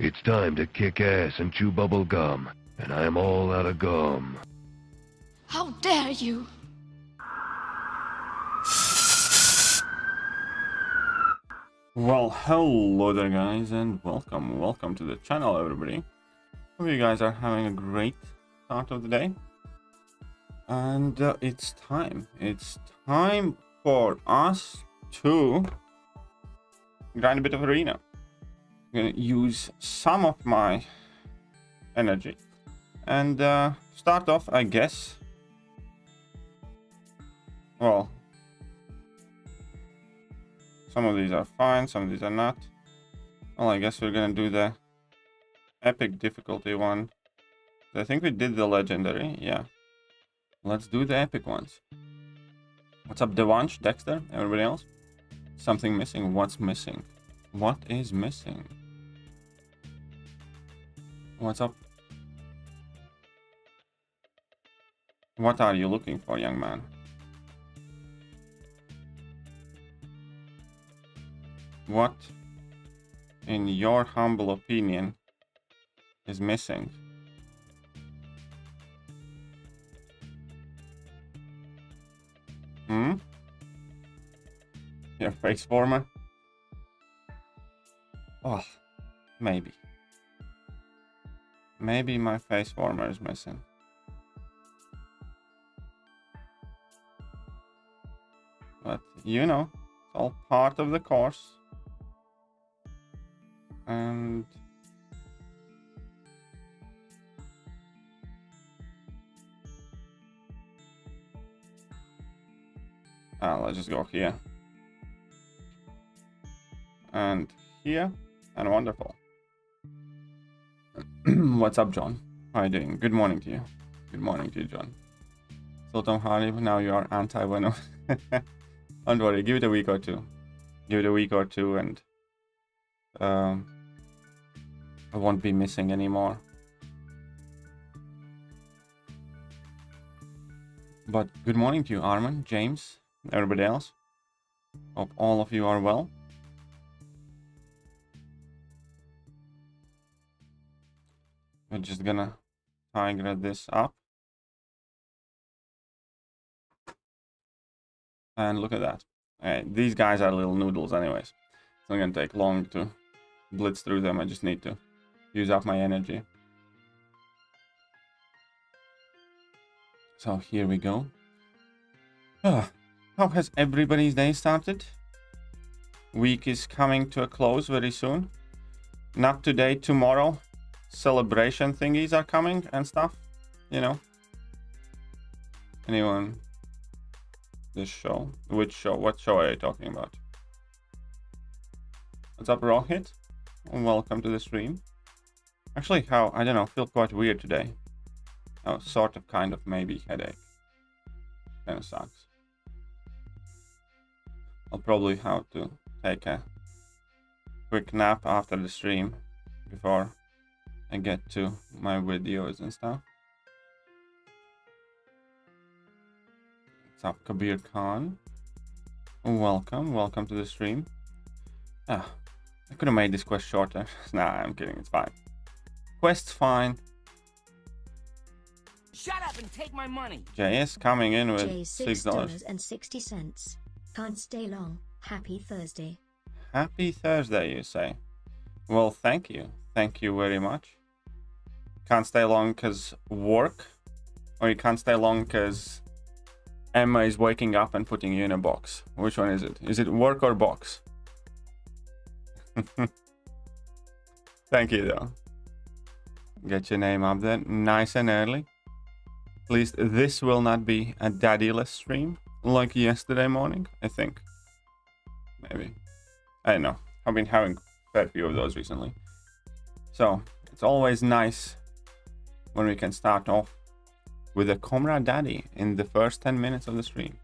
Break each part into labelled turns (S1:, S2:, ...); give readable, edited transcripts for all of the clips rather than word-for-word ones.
S1: It's time to kick ass and chew bubble gum, and I'm all out of gum.
S2: How dare you!
S3: Well, hello there guys, and welcome to the channel, everybody. Hope you guys are having a great start of the day. And it's time for us to grind a bit of arena. I'm gonna use some of my energy and start off, I guess. Well, some of these are fine, some of these are not. Well, I guess we're gonna do the epic difficulty one. I think we did the legendary, yeah. Let's do the epic ones. What's up, Devansh, Dexter, everybody else? Something missing? What's missing? What is missing? What's up? What are you looking for, young man? What, in your humble opinion, is missing? Your face former? Oh, maybe. Maybe my face former is missing. But, you know, it's all part of the course. And let's just go here and here, and wonderful. What's up, John? How are you doing? Good morning to you. Good morning to you, John. Sultan Hardy, now you are anti-Venom. Don't worry, give it a week or two. Give it a week or two and I won't be missing anymore. But good morning to you, Armin, James, everybody else. Hope all of you are well. We're just gonna tiger this up. And look at that. These guys are little noodles anyways. It's not gonna take long to blitz through them. I just need to use up my energy. So here we go. How has everybody's day started? Week is coming to a close very soon. Not today, tomorrow. Celebration thingies are coming and stuff, you know. Anyone? This show? Which show? What show are you talking about? What's up, Rohit? Welcome to the stream. Actually, I don't know, feel quite weird today. Oh, sort of, kind of, maybe headache. Kind of sucks. I'll probably have to take a quick nap after the stream before I get to my videos and stuff. What's up, Kabir Khan? Welcome to the stream. I could have made this quest shorter. Nah, I'm kidding, it's fine. Quest's fine.
S4: Shut up and take my money.
S3: JS coming in with
S5: $6.60. Can't stay long. Happy Thursday.
S3: Happy Thursday, you say? Well, thank you. Thank you very much. Can't stay long because work? Or you can't stay long because Emma is waking up and putting you in a box? Which one is it? Is it work or box? Thank you, though. Get your name up there nice and early. At least this will not be a daddyless stream like yesterday morning, I think. Maybe. I don't know. I've been having a fair few of those recently. So, it's always nice when we can start off with a Comrade Daddy in the first 10 minutes of the stream.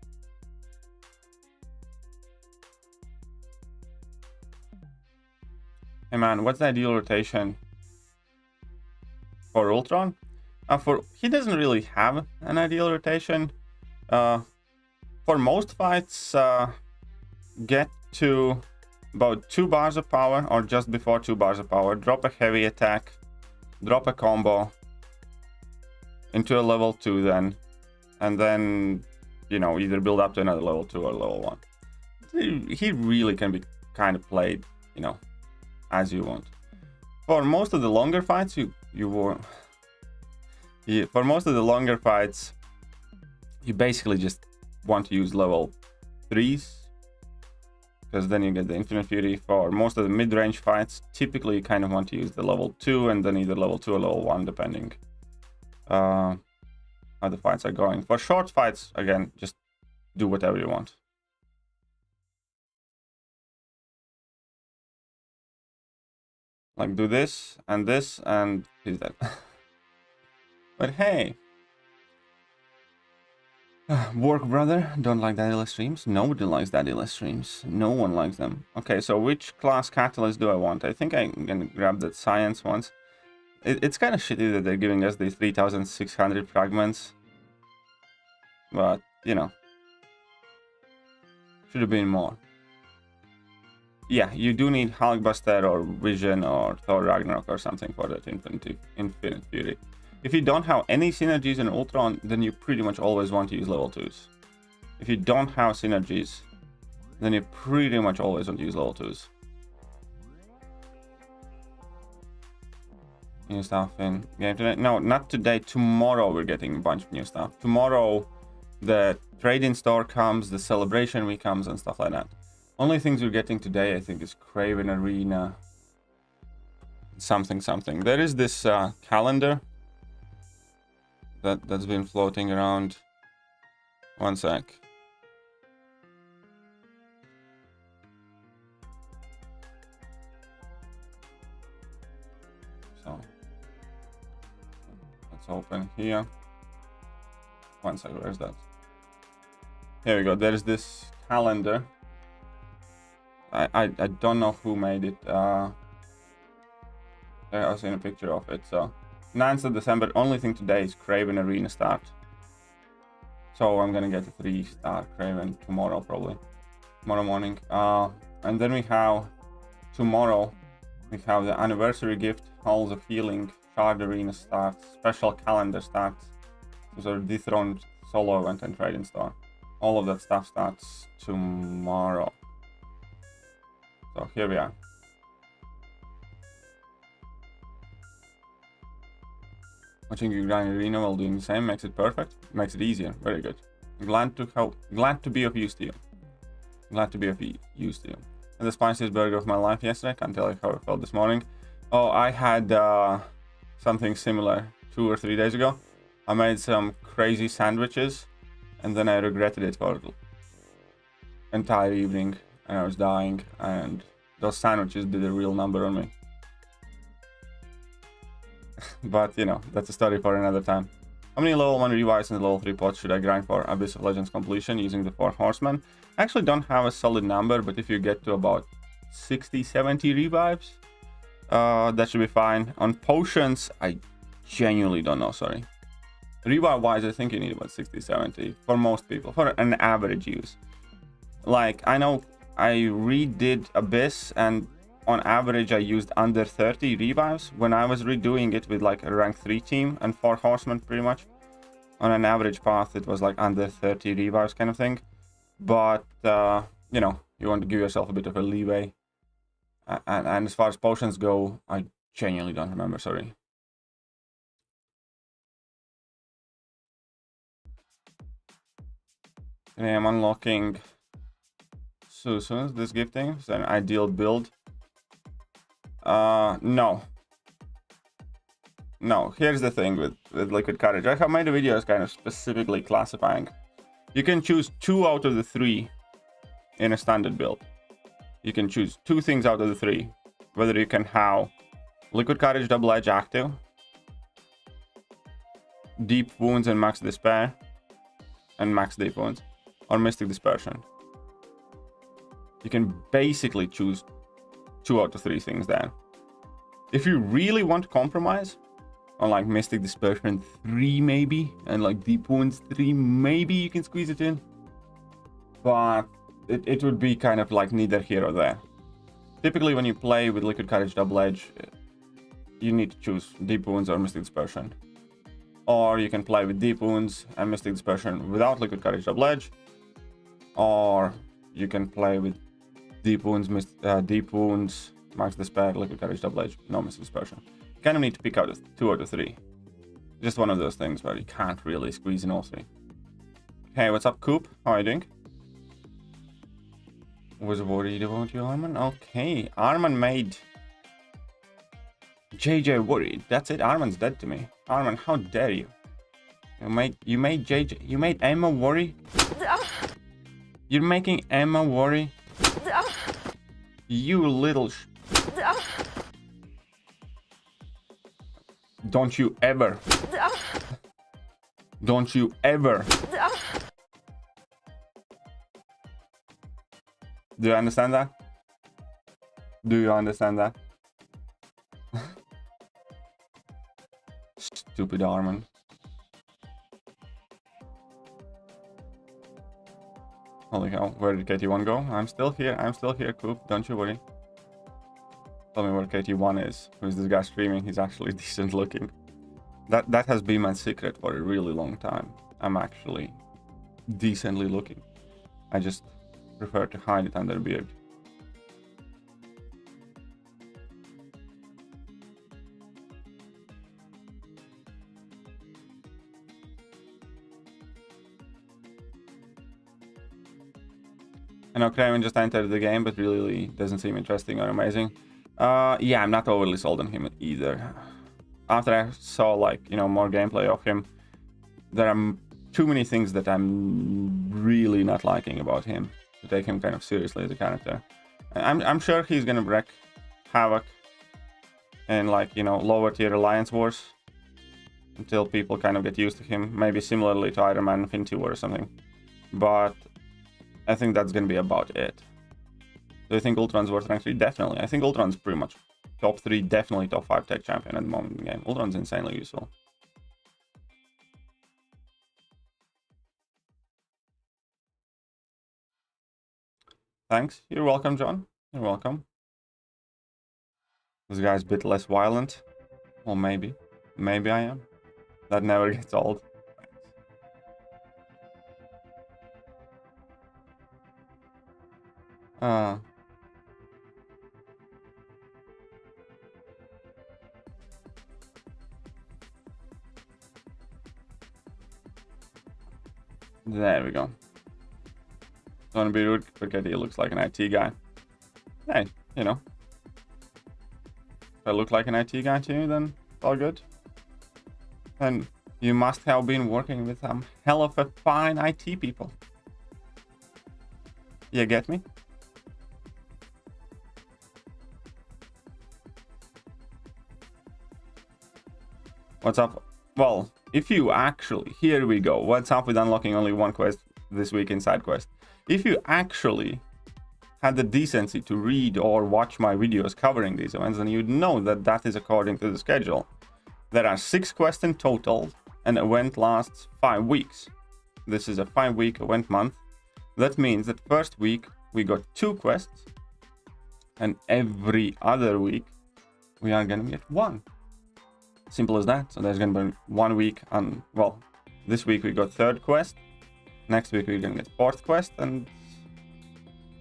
S3: Hey man, what's the ideal rotation for Ultron? He doesn't really have an ideal rotation. For most fights, get to about 2 bars of power or just before 2 bars of power, drop a heavy attack, drop a combo into a level 2 then, and then, you know, either build up to another level 2 or level 1. He really can be kind of played, you know, as you want. For most of the longer fights, for most of the longer fights, you basically just want to use level 3s, because then you get the Infinite Fury. For most of the mid-range fights, typically you kind of want to use the level 2 and then either level 2 or level 1, depending how the fights are going. For short fights, again, just do whatever you want. Like do this, and he's dead. But hey, work brother, don't like DLS streams? Nobody likes DLS streams. No one likes them. Okay, so which class catalyst do I want? I think I'm gonna grab that science ones. It's kind of shitty that they're giving us the 3,600 fragments. But, you know, should have been more. Yeah, you do need Hulkbuster or Vision or Thor Ragnarok or something for that Infinite Fury. If you don't have any synergies in Ultron, then you pretty much always want to use level 2s. If you don't have synergies, then you pretty much always want to use level 2s. New stuff in game today? No, not today. Tomorrow we're getting a bunch of new stuff. Tomorrow the trade-in store comes, the celebration week comes, and stuff like that. Only things we're getting today, I think, is Craven Arena. Something. There is this calendar that's been floating around. One sec. So let's open here. One sec, where's that? Here we go. There's this calendar. I don't know who made it. I was in a picture of it. So 9th of December. Only thing today is Craven Arena start. So I'm gonna get a 3-star Craven tomorrow, probably tomorrow morning. And then we have tomorrow. We have the anniversary gift, Halls of Healing, Shard Arena starts, special calendar starts. Those are dethroned solo event and trade-in store. All of that stuff starts tomorrow. So here we are. Watching you grind arena while doing the same makes it perfect. Makes it easier. Very good. Glad to be of use to you. Glad to be of use to you. And the spiciest burger of my life yesterday. Can't tell you how I felt this morning. Oh, I had something similar 2 or 3 days ago. I made some crazy sandwiches, and then I regretted it for the entire evening, and I was dying, and those sandwiches did a real number on me. But, you know, that's a story for another time. How many level 1 revives and level 3 pots should I grind for Abyss of Legends completion using the 4 horsemen? I actually don't have a solid number, but if you get to about 60-70 revives, that should be fine. On potions, I genuinely don't know, sorry. Revive wise, I think you need about 60-70 for most people, for an average use. Like, I know I redid Abyss, and on average I used under 30 revives when I was redoing it with like a rank 3 team and 4 horsemen pretty much. On an average path it was like under 30 revives kind of thing. But, you know, you want to give yourself a bit of a leeway. And as far as potions go, I genuinely don't remember, sorry. Today I'm unlocking Susun's, this gifting. It's an ideal build. No. Here's the thing with Liquid Courage. I have made a video kind of specifically classifying. You can choose 2 out of the 3 in a standard build. You can choose 2 things out of the 3. Whether you can have Liquid Courage Double Edge active, Deep Wounds and Max Despair, and Max Deep Wounds, or Mystic Dispersion. You can basically choose 2 out of 3 things there. If you really want to compromise on like Mystic Dispersion 3 maybe, and like Deep Wounds 3 maybe you can squeeze it in. But it would be kind of like neither here or there. typically when you play with Liquid Courage Double Edge, you need to choose Deep Wounds or Mystic Dispersion. Or you can play with Deep Wounds and Mystic Dispersion without Liquid Courage Double Edge. Or you can play with Deep Wounds, Max Despair, Liquid Courage Double Edge, no Mystic Dispersion. You kind of need to pick out 2 out of 3. Just one of those things where you can't really squeeze in all 3. Hey, what's up, Coop? How are you doing? Was worried about you, Arman? Okay, Arman made JJ worried. That's it. Arman's dead to me. Arman, how dare you? You made JJ. You made Emma worry. You're making Emma worry. You little. Don't you ever. Don't you ever. Do you understand that? Do you understand that? Stupid Arman. Holy cow, where did KT1 go? I'm still here, Coop, don't you worry. Tell me where KT1 is. Who's this guy streaming? He's actually decent looking. That has been my secret for a really long time. I'm actually decently looking. I just prefer to hide it under a beard. I know Craven just entered the game, but really doesn't seem interesting or amazing. Yeah, I'm not overly sold on him either. After I saw, like, you know, more gameplay of him, there are too many things that I'm really not liking about him to take him kind of seriously as a character. I'm sure he's gonna wreak havoc in, like, you know, lower tier Alliance Wars until people kind of get used to him, maybe similarly to Iron Man Infinity War or something. But I think that's gonna be about it. Do you think Ultron's worth rank 3? Definitely. I think Ultron's pretty much top 3, definitely top 5 tech champion at the moment in the game. Ultron's insanely useful. Thanks. You're welcome, John. You're welcome. This guy's a bit less violent. Well, maybe. Maybe I am. That never gets old. There we go. Don't want to be rude, but he looks like an IT guy. Hey, you know. If I look like an IT guy to you, then it's all good. Then you must have been working with some hell of a fine IT people. You get me? What's up? Well, if you actually... Here we go. What's up with unlocking only one quest this week in side quest? If you actually had the decency to read or watch my videos covering these events, then you'd know that that is according to the schedule. There are 6 quests in total. An event lasts 5 weeks. This is a 5-week event month. That means that first week we got 2 quests. And every other week we are gonna get 1. Simple as that. So there's gonna be 1 week on, well, this week we got 3rd quest. Next week we're gonna get 4th quest, and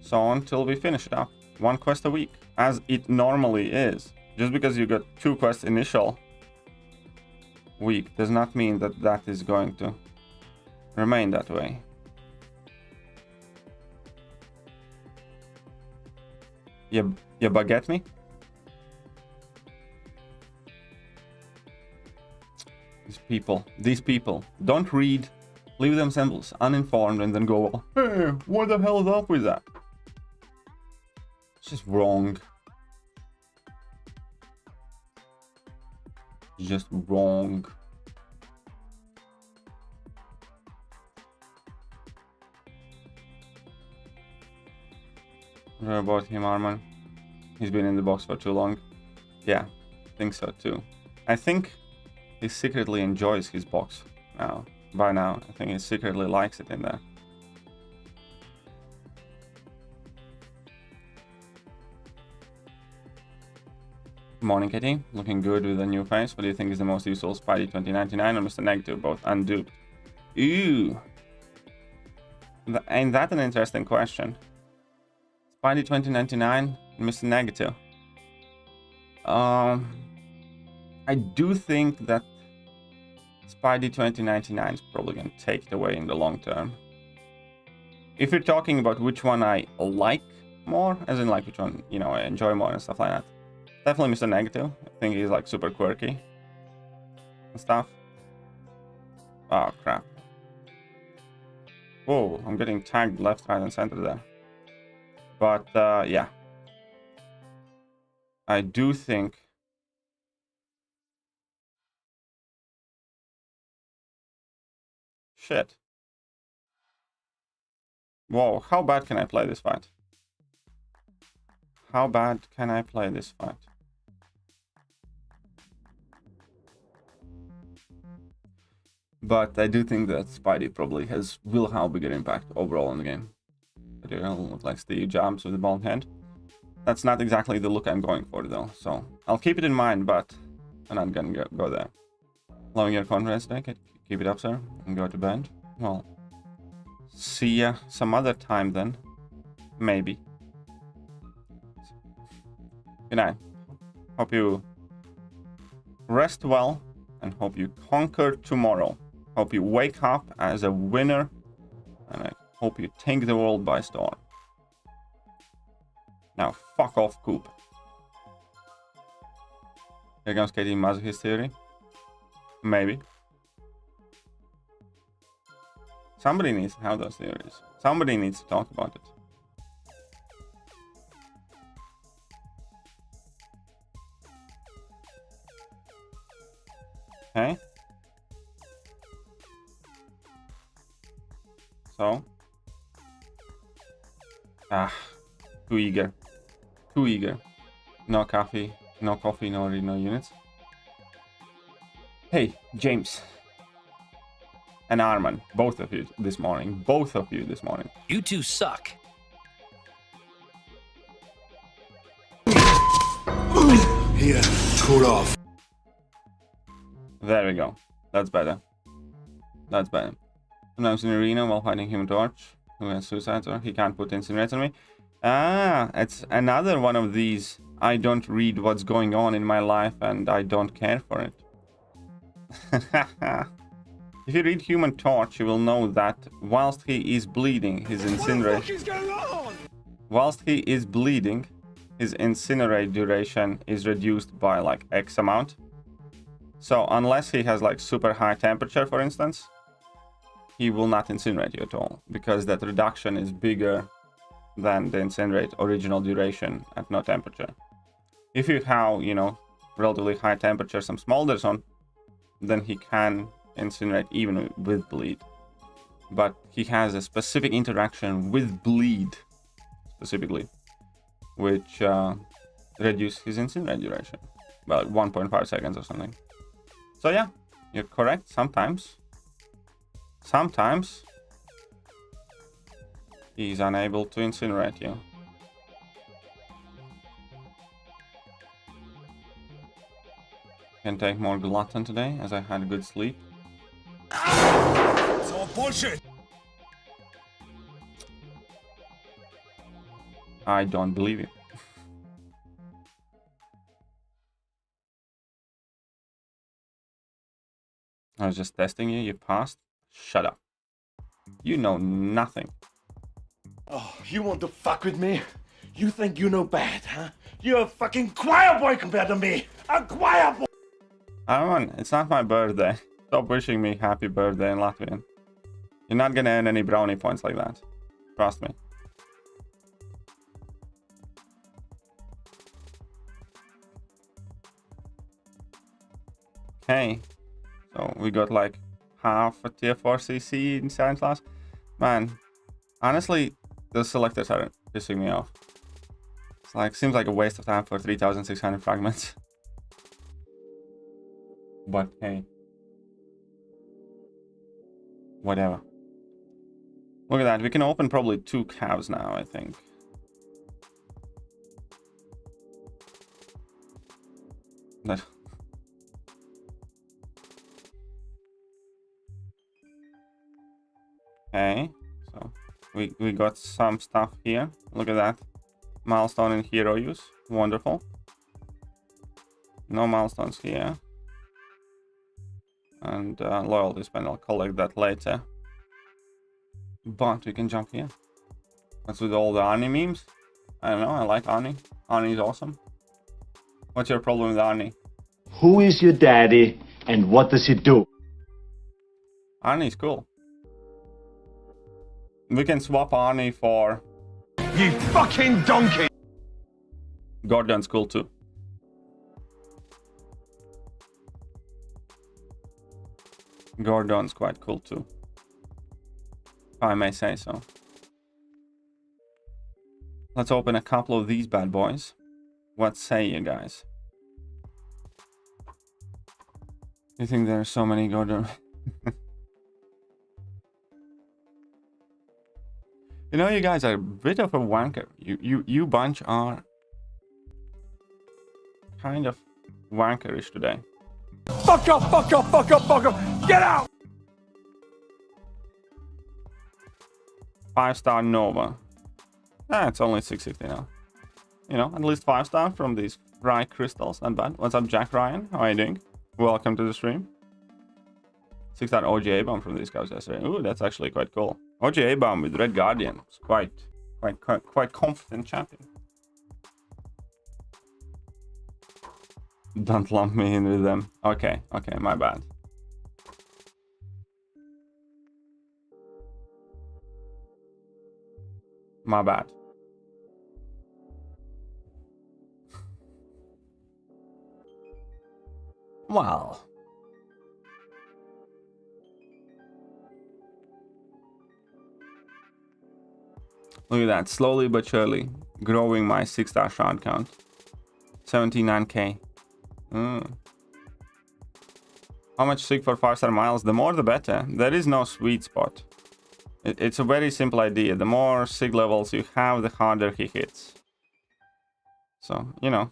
S3: so on till we finish it up. 1 quest a week, as it normally is. Just because you got 2 quests initial week does not mean that that is going to remain that way. You baguette me? These people don't read, leave themselves uninformed, and then go, hey, what the hell is up with that? It's just wrong. Just wrong. What about him, Arman? He's been in the box for too long. Yeah, I think so too. I think he secretly enjoys his box now. By now, I think he secretly likes it in there. Morning, Kitty. Looking good with a new face. What do you think is the most useful, Spidey 2099 or Mr. Negative? Both unduped. Ooh. Ain't that an interesting question? Spidey 2099 and Mr. Negative. I do think that Spidey 2099 is probably going to take it away in the long term. If you're talking about which one I like more, as in like which one, you know, I enjoy more and stuff like that, definitely Mr. Negative. I think he's like super quirky and stuff. Oh crap. Whoa, I'm getting tagged left, right, and center there. But yeah. I do think shit. Whoa, how bad can I play this fight? How bad can I play this fight? But I do think that Spidey probably will have a bigger impact overall in the game. But it will look like Steve Jobs with a bald head. That's not exactly the look I'm going for though, so I'll keep it in mind, but I'm not gonna go there. Loving your conference today. Keep it up, sir, and go to bed. Well, see ya some other time then. Maybe. Good night. Hope you rest well and hope you conquer tomorrow. Hope you wake up as a winner and I hope you take the world by storm. Now fuck off, Coop. Here comes Katie Masochist theory. Maybe. Somebody needs to have those theories. Somebody needs to talk about it. Okay. So. Too eager. Too eager. No coffee, no units. Hey, James. And Arman, both of you this morning. Both of you this morning.
S4: You two suck.
S6: Here, cool off.
S3: There we go. That's better. That's better. Sometimes in arena while fighting Human Torch, who has suicides, or he can't put incinerate on me. Ah, it's another one of these. I don't read what's going on in my life and I don't care for it. If you read Human Torch, you will know that whilst he is bleeding, his incinerate. Whilst he is bleeding, his incinerate duration is reduced by like X amount. So unless he has like super high temperature, for instance, he will not incinerate you at all, because that reduction is bigger than the incinerate original duration at no temperature. If you have, you know, relatively high temperature, some smolders on, then he can incinerate even with bleed. But he has a specific interaction with bleed, specifically, which reduces his incinerate duration, about 1.5 seconds or something. So yeah, you're correct. Sometimes he's unable to incinerate you. Can take more glutton today, as I had a good sleep.
S6: It's all bullshit.
S3: I don't believe you. I was just testing you. You passed. Shut up. You know nothing.
S7: Oh, you want to fuck with me? You think you know bad, huh? You're a fucking choir boy compared to me. A choir boy.
S3: Arman, it's not my birthday. Stop wishing me happy birthday in Latvian. You're not gonna earn any brownie points like that. Trust me. Okay. So we got like half a tier 4 CC in science class. Man, honestly, those selectors are pissing me off. It's like, seems like a waste of time for 3,600 fragments. But hey. Whatever. Look at that. We can open probably 2 cows now, I think. That. Okay, so we got some stuff here. Look at that. Milestone in hero use. Wonderful. No milestones here. And loyalty spend, I'll collect that later. But we can jump here. What's with all the Ani memes? I don't know, I like Ani. Ani is awesome. What's your problem with Ani?
S4: Who is your daddy and what does he do?
S3: Ani is cool. We can swap Ani for...
S6: You fucking donkey!
S3: Gordon's cool too. Gordon's quite cool too, if I may say so. Let's open a couple of these bad boys. What say you guys? You think there are so many Gordon? You know, you guys are a bit of a wanker. You bunch are kind of wankerish today.
S6: Fuck up, fuck up, fuck up, fuck up! Get out!
S3: 5-star Nova. It's only 650 now. You know, at least 5-star from these Rye crystals. Not bad. What's up, Jack Ryan? How are you doing? Welcome to the stream. 6-star OGA bomb from these guys yesterday. Ooh, that's actually quite cool. OGA bomb with Red Guardian. It's quite confident champion. Don't lump me in with them. Okay, my bad. My bad. Well. Look at that. Slowly but surely growing my 6-star shard count. 79k. How much SIG for 5-star miles? The more the better. There is no sweet spot. It's a very simple idea. The more SIG levels you have, the harder he hits. So, you know.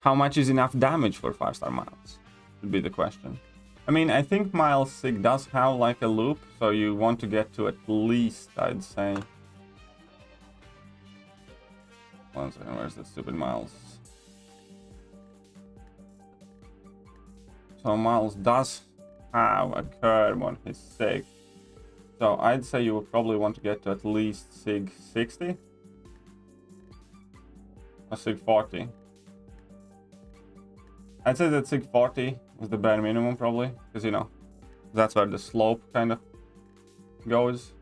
S3: How much is enough damage for 5-star miles? Would be the question. I mean, I think Miles SIG does have like a loop, so you want to get to at least, I'd say... One second, where's the stupid Miles? So Miles does have a curve on his SIG. So I'd say you would probably want to get to at least SIG 60. Or SIG 40. I'd say that SIG 40 is the bare minimum probably. Because, you know, that's where the slope kind of goes.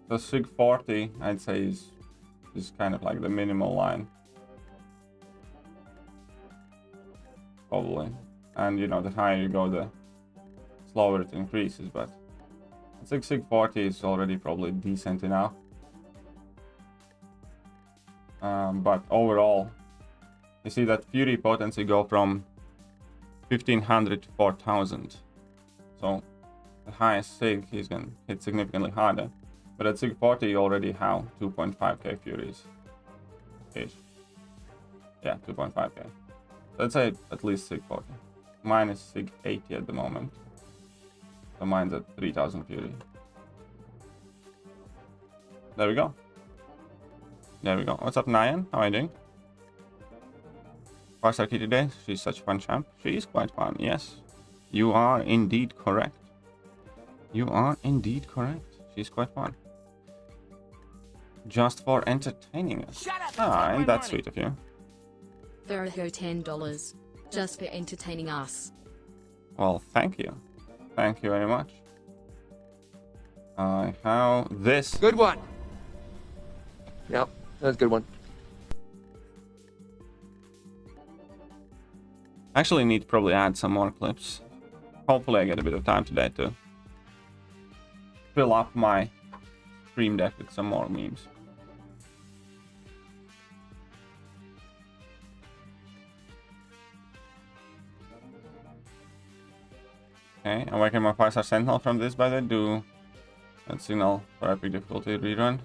S3: So SIG 40, I'd say is kind of like the minimal line. Probably. And, you know, the higher you go, the slower it increases. But I think SIG 40 is already probably decent enough. But overall, you see that Fury potency go from 1500 to 4000. So the highest SIG he's gonna hit significantly harder. But at SIG 40 you already have 2.5k Furies. Ish. Yeah, 2.5k. So let's say at least SIG 40. Mine is SIG 80 at the moment. So mine's at 3000 Fury. There we go. There we go. What's up, Nyan? How are you doing? 5-star key today. She's such a fun champ. She is quite fun, yes. You are indeed correct. You are indeed correct. She's quite fun. Just for entertaining us. Ah, ain't that sweet of you.
S2: Throw her $10 just for entertaining us.
S3: Well, thank you. Thank you very much. I have this.
S8: Good one. Yep, that's a good one.
S3: Actually need to probably add some more clips. Hopefully I get a bit of time today to fill up my stream deck with some more memes. Okay, I'm working my 5-star Sentinel from this, by the way. Do that signal for epic difficulty rerun.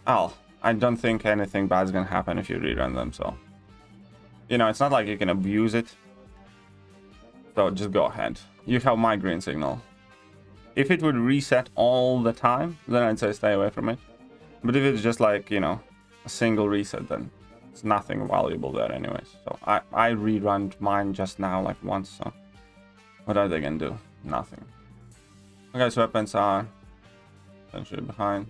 S3: Oh, I don't think anything bad's gonna happen if you rerun them, so... You know, it's not like you can abuse it. So just go ahead. You have my green signal. If it would reset all the time, then I'd say stay away from it. But if it's just like, you know, a single reset, then it's nothing valuable there anyways. So I rerun mine just now like once, so... What are they gonna do? Nothing. Okay, so weapons are essentially behind.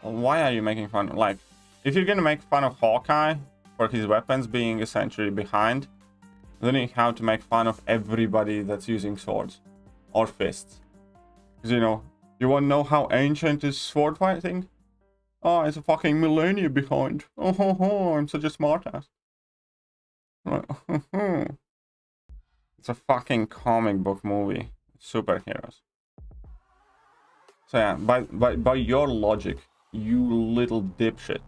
S3: Well, why are you making fun? Like, if you're gonna make fun of Hawkeye for his weapons being essentially behind, then you have to make fun of everybody that's using swords or fists. Because, you know, you want to know how ancient is sword fighting? Oh, it's a fucking millennia behind. Oh, ho, ho, I'm such a smartass. It's a fucking comic book movie. Superheroes. So yeah, by your logic, you little dipshit,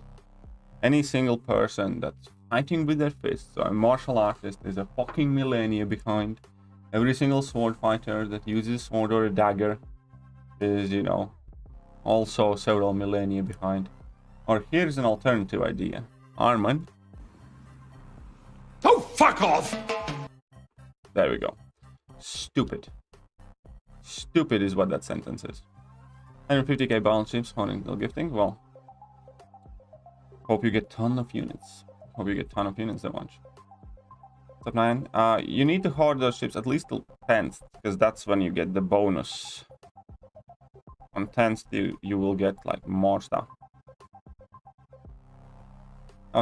S3: any single person that's fighting with their fists or a martial artist is a fucking millennia behind. Every single sword fighter that uses a sword or a dagger is, you know, also several millennia behind. Or here's an alternative idea. Armand.
S6: Oh, fuck off!
S3: There we go. Stupid. Stupid is what that sentence is. 150k balance chips, honing no gifting. Well, hope you get ton of units. Hope you get ton of units that much. Top 9. You need to hoard those chips at least till 10th, because that's when you get the bonus. On 10th, you will get like more stuff.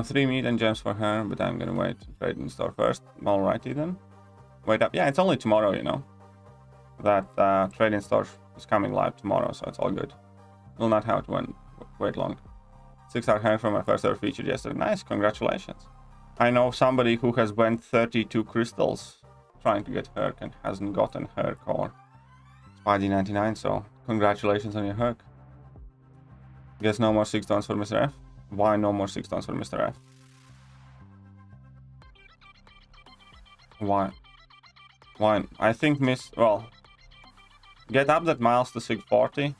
S3: 3 meat and gems for her, but I'm gonna wait to trade in store first. Alrighty then. Wait up. Yeah, it's only tomorrow, you know. That trading store is coming live tomorrow, so it's all good. Will not have to wait long. 6-star hair from my first ever feature yesterday. Nice, congratulations. I know somebody who has went 32 crystals trying to get Herc and hasn't gotten Herc or Spidey 99, so congratulations on your Herc. Guess no more 6 tons for Mr. F. Why no more 6 tons for Mr. F? Why? Why? I think well, get up that miles to 640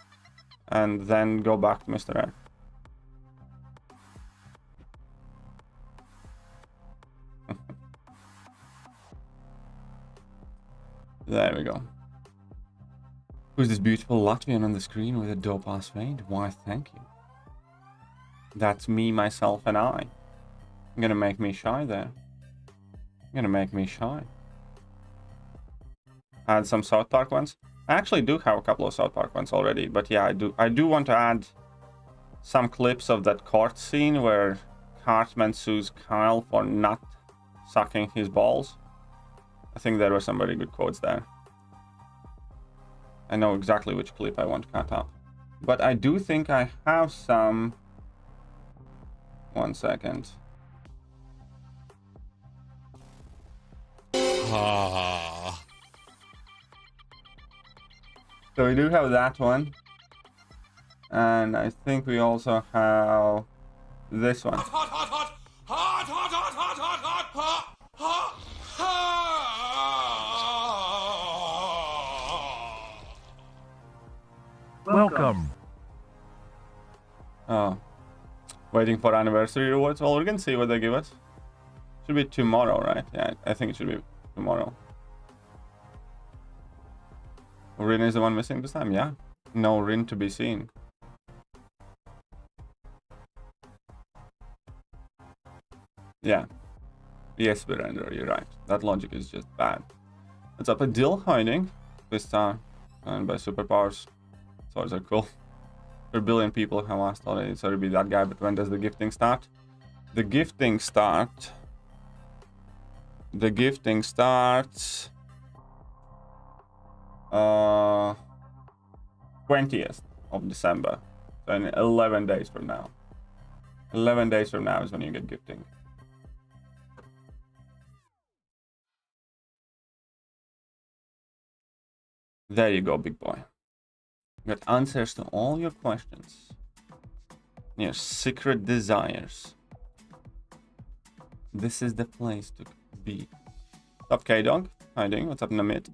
S3: and then go back to Mr. F. There we go. Who's this beautiful Latvian on the screen with a dope ass fade? Why, thank you. That's me, myself, and I. You're gonna make me shy there. You're gonna make me shy. Add some South Park ones. I actually do have a couple of South Park ones already, but yeah, I do want to add some clips of that court scene where Cartman sues Kyle for not sucking his balls. I think there were some very good quotes there. I know exactly which clip I want to cut up. But I do think I have some... 1 second. So we do have that one. And I think we also have this one.
S6: Welcome.
S3: Oh. Waiting for anniversary rewards? Well, we're gonna see what they give us. Should be tomorrow, right? Yeah, I think it should be tomorrow. Rin is the one missing this time? Yeah. No Rin to be seen. Yeah. Yes, Virendra, you're right. That logic is just bad. What's up? A Dill hiding. This time. And by superpowers. Swords are cool. 1 billion people have asked already. Sorry to be that guy, but when does the gifting start? The gifting starts... 20th of December. So in 11 days from now. 11 days from now is when you get gifting. There you go, big boy. Got answers to all your questions. Your secret desires. This is the place to be. What's up, K-Dog? How you doing? What's up, Namit?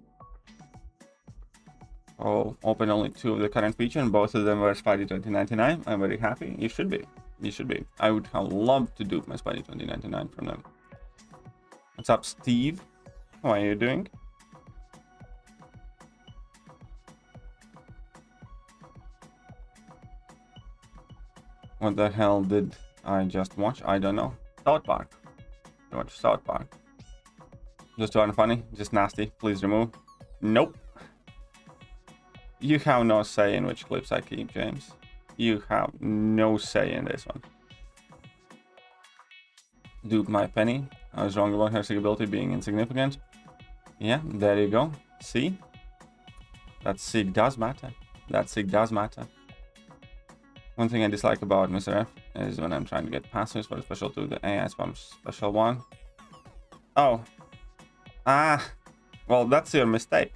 S3: Oh, open only 2 of the current feature, and both of them were Spidey 2099. I'm very happy. You should be. You should be. I would have loved to dupe my Spidey 2099 from them. What's up, Steve? How are you doing? What the hell did I just watch? I don't know. South Park. I watched South Park. Just unfunny, just nasty. Please remove. Nope. You have no say in which clips I keep, James. You have no say in this one. Dupe my Penny. I was wrong about her sig ability being insignificant. Yeah, there you go. See? That sig does matter. That sig does matter. One thing I dislike about Mr. F is when I'm trying to get passives for the special 2, the AI spam special 1. Oh. Ah. Well, that's your mistake.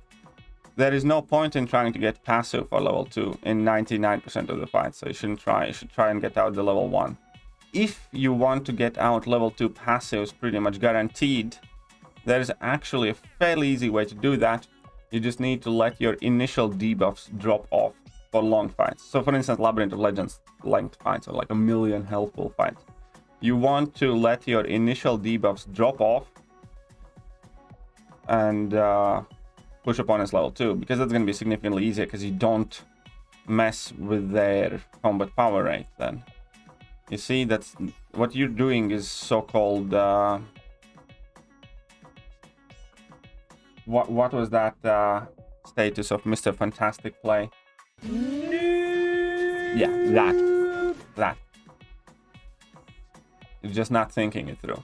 S3: There is no point in trying to get passive for level 2 in 99% of the fights, so you shouldn't try. You should try and get out the level 1. If you want to get out level 2 passives pretty much guaranteed, there is actually a fairly easy way to do that. You just need to let your initial debuffs drop off for long fights. So for instance, Labyrinth of Legends length fights, or like a million healthful fights. You want to let your initial debuffs drop off and push opponents level 2, because that's going to be significantly easier because you don't mess with their combat power rate then. You see, that's what you're doing is so-called what was that status of Mr. Fantastic play? Yeah, that. You're just not thinking it through.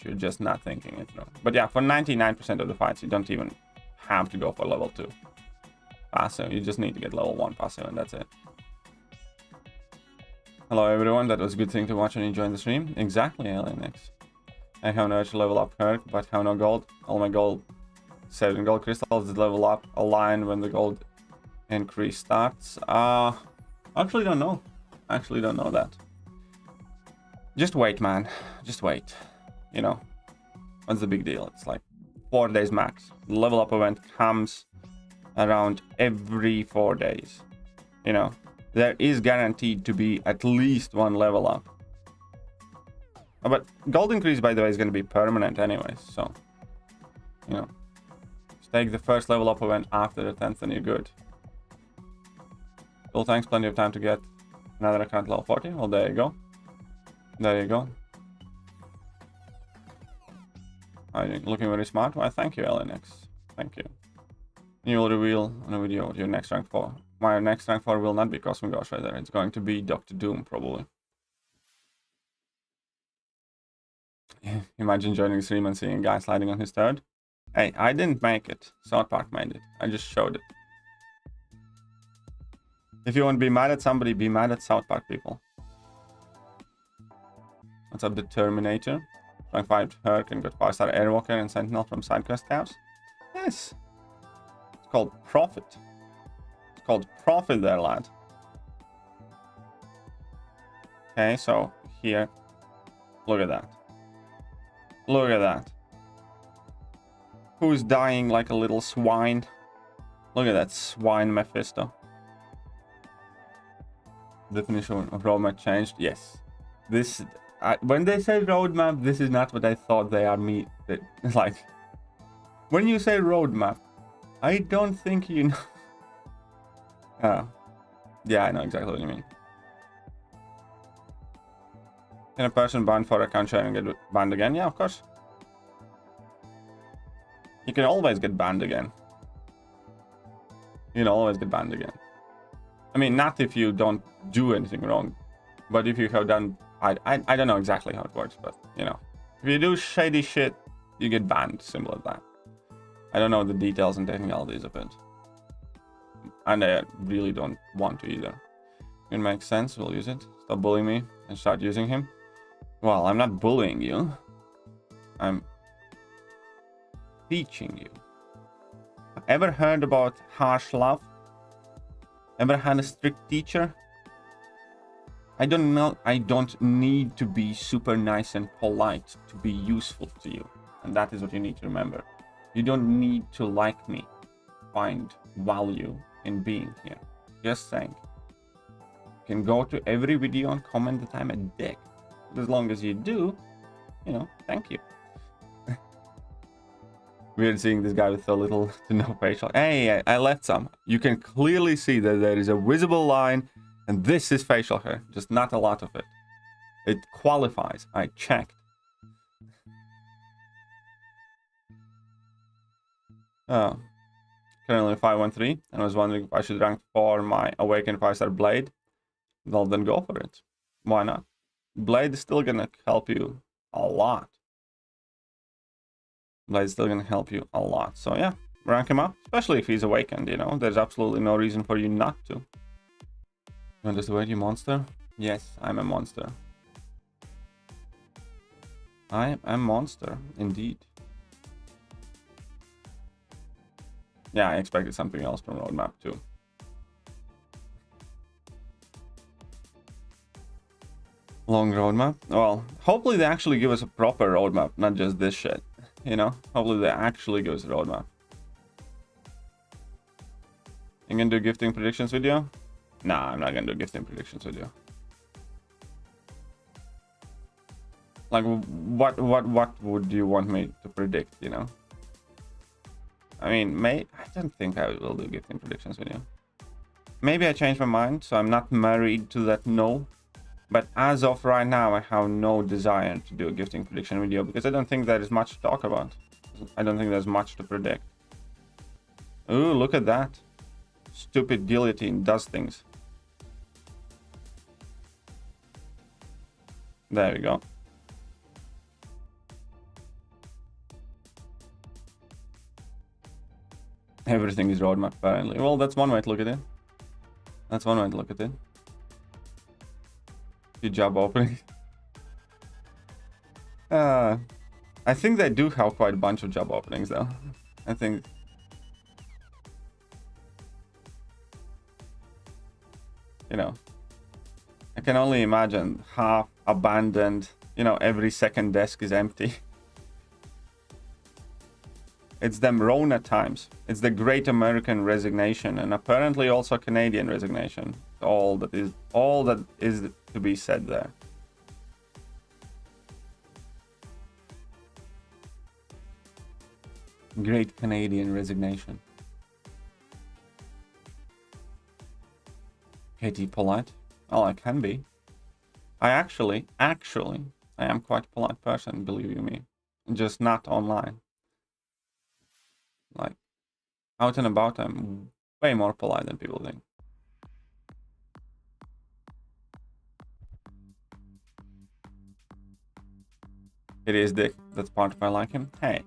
S3: You're just not thinking it through. But yeah, for 99% of the fights, you don't even have to go for level 2 passive. You just need to get level 1 passive, and that's it. Hello everyone, that was a good thing to watch when you joined the stream. Exactly, LNX. I have no urge to level up Herc, but have no gold. All my gold saved in gold crystals is level up a line when the gold increase starts. Actually don't know. Actually don't know that. Just wait, man. Just wait. You know, what's the big deal? It's like 4 days max. The level up event comes around every 4 days. You know, there is guaranteed to be at least 1 level up. But gold increase, by the way, is going to be permanent anyways. So, you know, just take the first level up event after the 10th and you're good. Well, thanks. Plenty of time to get another account level 40. Well, there you go. There you go. Looking very smart. Why, thank you, LNX. Thank you. You will reveal on a video your next rank 4. My next rank 4 will not be Cosmic Ghost Rider. It's going to be Dr. Doom, probably. Imagine joining the stream and seeing a guy sliding on his third. Hey, I didn't make it. South Park made it. I just showed it. If you want to be mad at somebody, be mad at South Park people. What's up, the Terminator? Rank 5 Herc and got 5-star Airwalker and Sentinel from side quest tabs. Yes. It's called Profit. It's called Profit there, lad. Okay, so here. Look at that. Look at that. Who's dying like a little swine? Look at that swine Mephisto. Definition of roadmap changed. Yes. This... when they say roadmap, this is not what I thought they are. It's like, when you say roadmap, I don't think you know. Yeah, I know exactly what you mean. Can a person banned for account sharing get banned again? Yeah, of course. You can always get banned again. You can always get banned again. I mean, not if you don't do anything wrong, but if you have done... I don't know exactly how it works, but, you know. If you do shady shit, you get banned. Simple as that. I don't know the details and technicalities of it. And I really don't want to either. It makes sense, we'll use it. Stop bullying me and start using him. Well, I'm not bullying you. I'm teaching you. Ever heard about harsh love? Ever had a strict teacher? I don't know. I don't need to be super nice and polite to be useful to you. And that is what you need to remember. You don't need to like me. Find value in being here. Just saying. You can go to every video and comment that I'm a dick. But as long as you do, you know, thank you. Weird seeing this guy with so little to no facial. Hey, I left some. You can clearly see that there is a visible line, and this is facial hair, just not a lot of it. It qualifies. I checked. Oh. Currently 513, and I was wondering if I should rank for my Awakened 5-star Blade. Well, then go for it. Why not? Blade is still gonna help you a lot. Blade is still gonna help you a lot. So yeah, rank him up, especially if he's awakened, you know. There's absolutely no reason for you not to. You understand, you monster? Yes, I'm a monster. I am a monster, indeed. Yeah, I expected something else from roadmap too. Long roadmap? Well, hopefully they actually give us a proper roadmap, not just this shit. You know? Hopefully they actually give us a roadmap. You gonna do gifting predictions video? Nah, I'm not gonna do gifting predictions video. Like, what would you want me to predict, you know? I mean, I don't think I will do gifting predictions video. Maybe I changed my mind, so I'm not married to that no. But as of right now, I have no desire to do a gifting prediction video because I don't think there is much to talk about. I don't think there's much to predict. Ooh, look at that. Stupid guillotine does things. There we go. Everything is roadmap, apparently. Well, that's one way to look at it. That's one way to look at it. Good job opening. I think they do have quite a bunch of job openings, though. I think. You know. I can only imagine half abandoned. You know, every second desk is empty. It's them Rona times. It's the Great American Resignation, and apparently also Canadian resignation. All that is to be said there. Great Canadian Resignation. KT polite? Well, I can be. I actually, I am quite a polite person, believe you me. Just not online. Like, out and about, I'm way more polite than people think. It is Dick. That's part of I like him. Hey.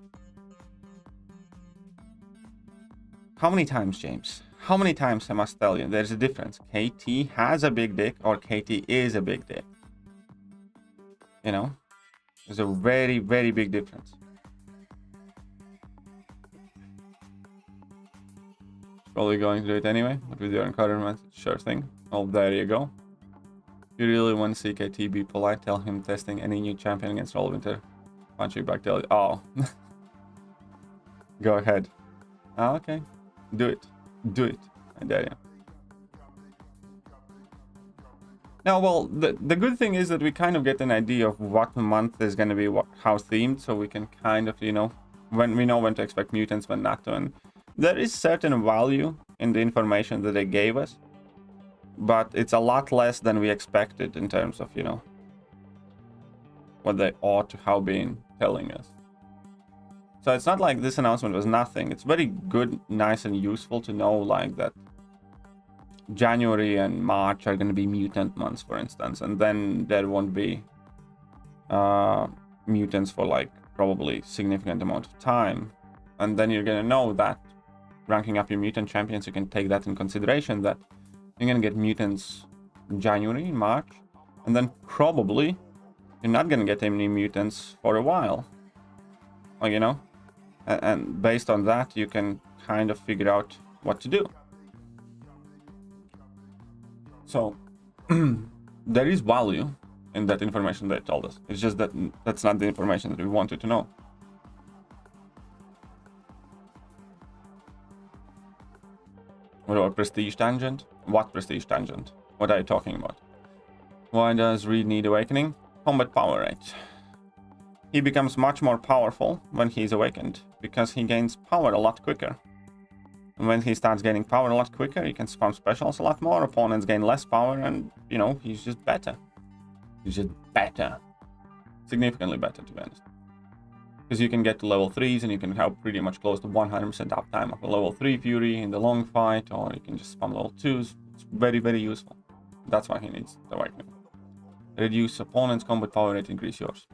S3: How many times, James? How many times I must tell you? There's a difference. KT has a big dick or KT is a big dick. You know? There's a very, very big difference. Probably going to do it anyway, but with your encouragement, sure thing. Oh, there you go. If you really want to see KT be polite, tell him testing any new champion against Rollwinter. Punch you back, tell you. Oh. Go ahead. Oh, okay. Do it. Do it. I dare you. Now, well, the good thing is that we kind of get an idea of what month is going to be how themed, so we can kind of, you know, when we know when to expect mutants, when not to, and there is certain value in the information that they gave us, but it's a lot less than we expected in terms of, you know, what they ought to have been telling us. So it's not like this announcement was nothing. It's very good, nice, and useful to know, like, that January and March are going to be mutant months, for instance, and then there won't be mutants for, like, probably significant amount of time. And then you're going to know that ranking up your mutant champions, you can take that in consideration, that you're going to get mutants in January, March, and then probably you're not going to get any mutants for a while. Like, you know? And based on that, you can kind of figure out what to do. So, there is value in that information they told us. It's just that that's not the information that we wanted to know. Or prestige tangent? What prestige tangent? What are you talking about? Why does Reed need awakening? Combat power rate. He becomes much more powerful when he's awakened, because he gains power a lot quicker. And when he starts gaining power a lot quicker, he can spam specials a lot more, opponents gain less power, and, you know, he's just better. He's just better. Significantly better, to be honest. Because you can get to level 3s and you can have pretty much close to 100% uptime of a level 3 Fury in the long fight, or you can just spam level 2s. It's very, very useful. That's why he needs the awakening. Reduce opponent's combat power rate, increase yours.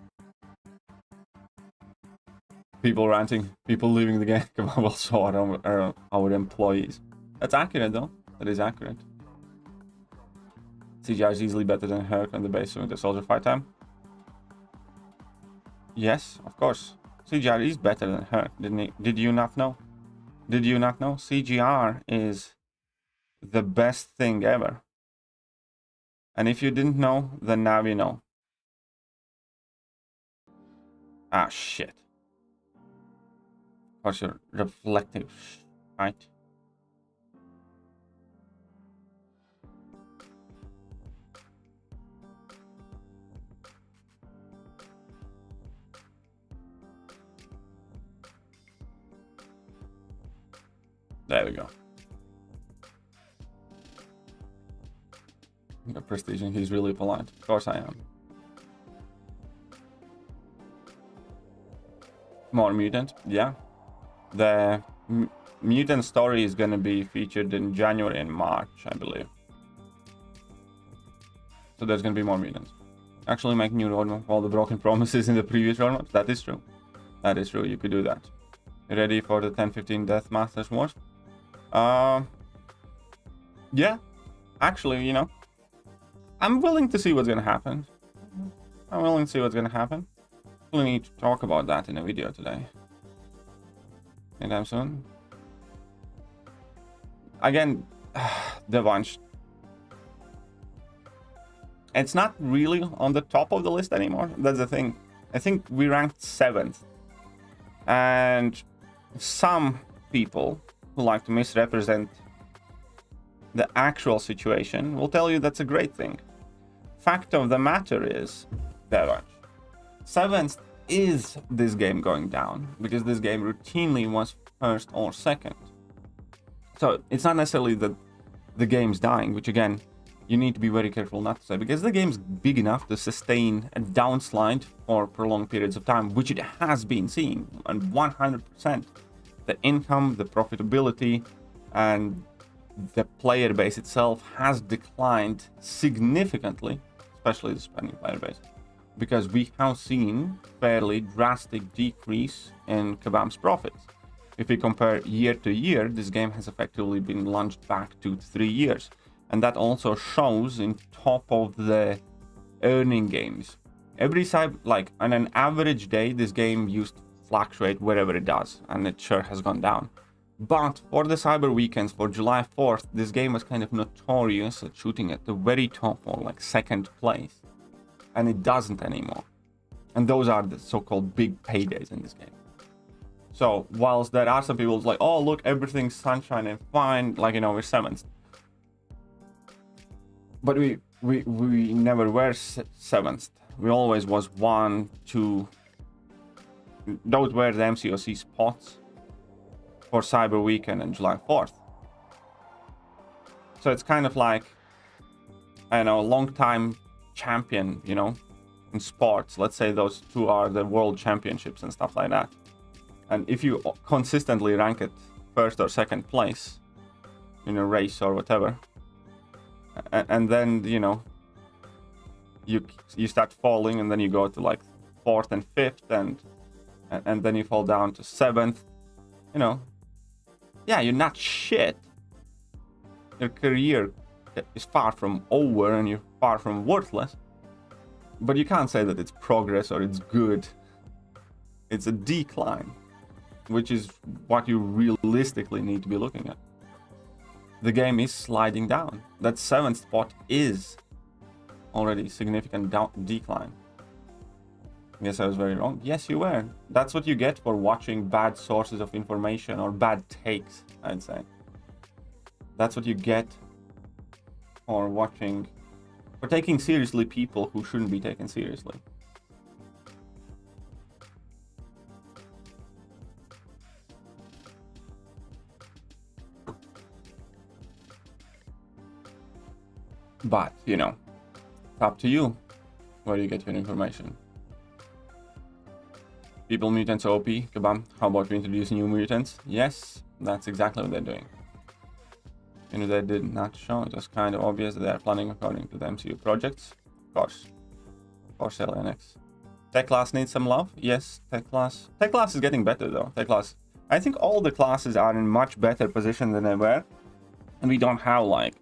S3: People ranting, people leaving the game. Well, so are our employees. That's accurate, though. That is accurate. CGI is easily better than Herc on the base of the soldier fight time. Yes, of course. CGR is better than Herc. Did you not know? Did you not know? CGR is the best thing ever. And if you didn't know, then now you know. Ah, shit. Of course, you're reflective, right? There we go. The prestige, and he's really polite. Of course I am. More mutant, yeah. The mutant story is going to be featured in January and March, I believe. So there's going to be more mutants. Actually make new roadmap all the broken promises in the previous roadmaps. That is true. That is true. You could do that. Ready for the 10-15 Death Masters Wars? Yeah. Actually, you know, I'm willing to see what's going to happen. I'm willing to see what's going to happen. We need to talk about that in a video today. Anytime soon. Again, the bunch. It's not really on the top of the list anymore. That's the thing. I think we ranked 7th. And some people who like to misrepresent the actual situation will tell you that's a great thing. Fact of the matter is that 7th is this game going down, because this game routinely was 1st or 2nd. So it's not necessarily that the game's dying, which again, you need to be very careful not to say, because the game's big enough to sustain a downslide for prolonged periods of time, which it has been seeing, and 100%. The income, the profitability, and the player base itself has declined significantly, especially the spending player base, because we have seen fairly drastic decrease in Kabam's profits. If we compare year to year, this game has effectively been launched back 2-3 years. And that also shows in top of the earning games. Every like on an average day, this game used to fluctuate wherever it does, and it sure has gone down. But for the cyber weekends, for July 4th, this game was kind of notorious at shooting at the very top, or like 2nd place. And it doesn't anymore. And those are the so-called big paydays in this game. So whilst there are some people like, oh look, everything's sunshine and fine, like, you know, we're 7th. But we never were 7th. We always was 1, 2. Those were the MCOC spots for Cyber Weekend and July 4th. So it's kind of like, I don't know, a long time champion, you know, in sports. Let's say those two are the world championships and stuff like that. And if you consistently rank it 1st or 2nd place in a race or whatever, and then, you know, you start falling, and then you go to like 4th and 5th, and then you fall down to 7th, you know, yeah, you're not shit. Your career is far from over, and you're far from worthless, but you can't say that it's progress or it's good. It's a decline, which is what you realistically need to be looking at. The game is sliding down. That 7th spot is already significant decline. Yes, I was very wrong. Yes, you were. That's what you get for watching bad sources of information or bad takes, I'd say. That's what you get for taking seriously people who shouldn't be taken seriously. But, you know, it's up to you where you get your information. People mutants OP, kabam. How about we introduce new mutants? Yes, that's exactly what they're doing. You know, they did not show. It was kind of obvious that they are planning according to the MCU projects. Of course. Of course, LNX. Tech class needs some love. Yes, tech class. Tech class is getting better though. Tech class. I think all the classes are in much better position than they were. And we don't have like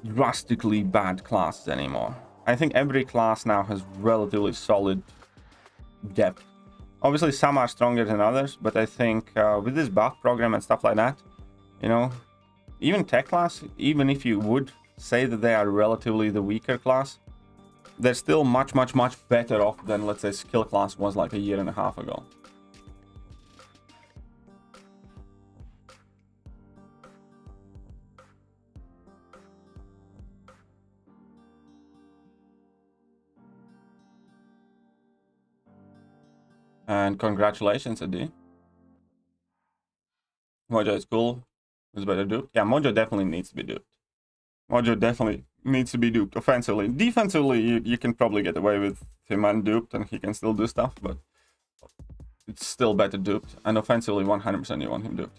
S3: drastically bad classes anymore. I think every class now has relatively solid depth. Obviously, some are stronger than others, but I think with this buff program and stuff like that, you know, even tech class, even if you would say that they are relatively the weaker class, they're still much better off than, let's say, skill class was like a year and a half ago. And congratulations, Adi. Mojo is cool. It's better duped. Yeah, Mojo definitely needs to be duped. Mojo definitely needs to be duped offensively. Defensively, you can probably get away with him unduped and he can still do stuff, but it's still better duped. And offensively, 100% you want him duped.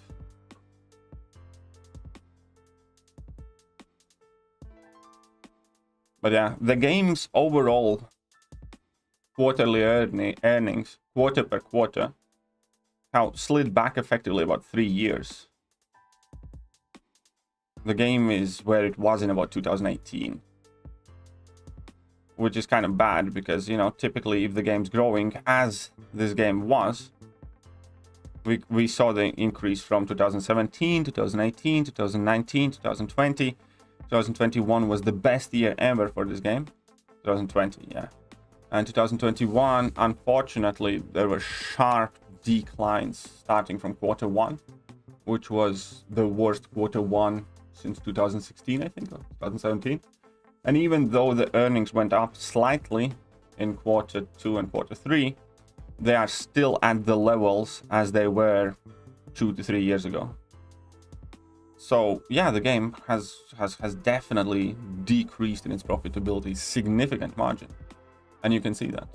S3: But yeah, the game's overall quarterly earnings, quarter per quarter, have slid back effectively about 3 years. The game is where it was in about 2018. Which is kind of bad because, you know, typically if the game's growing, as this game was, we saw the increase from 2017, 2018, 2019, 2020. 2021 was the best year ever for this game. 2020, yeah. And 2021, unfortunately, there were sharp declines starting from quarter one, which was the worst quarter one since 2016, I think, or 2017. And even though the earnings went up slightly in quarter two and quarter three, they are still at the levels as they were 2 to 3 years ago. So yeah, the game has definitely decreased in its profitability, significant margin. And you can see that.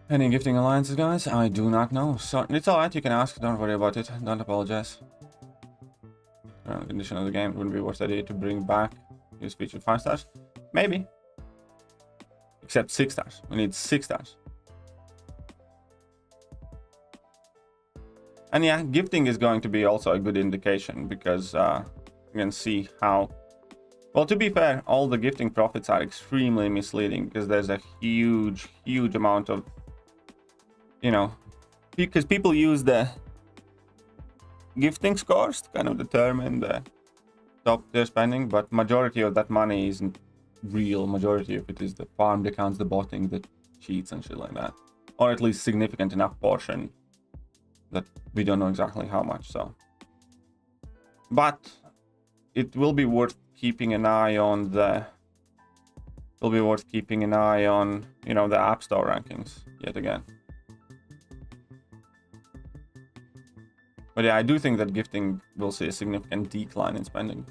S3: Any gifting alliances, guys? I do not know. So it's alright, you can ask, don't worry about it. Don't apologize. Condition of the game wouldn't be worth it to bring back use feature 5 stars. Maybe. Except 6 stars. We need 6 stars. And yeah, gifting is going to be also a good indication because you can see how, well, to be fair, all the gifting profits are extremely misleading because there's a huge amount of, you know, because people use the gifting scores to kind of determine the top tier spending, but majority of that money isn't real. Majority of it is the farmed accounts, the botting, the cheats and shit like that, or at least significant enough portion that we don't know exactly how much. So, but it will be worth keeping an eye on the, you know, the App Store rankings yet again. But yeah, I do think that gifting will see a significant decline in spending.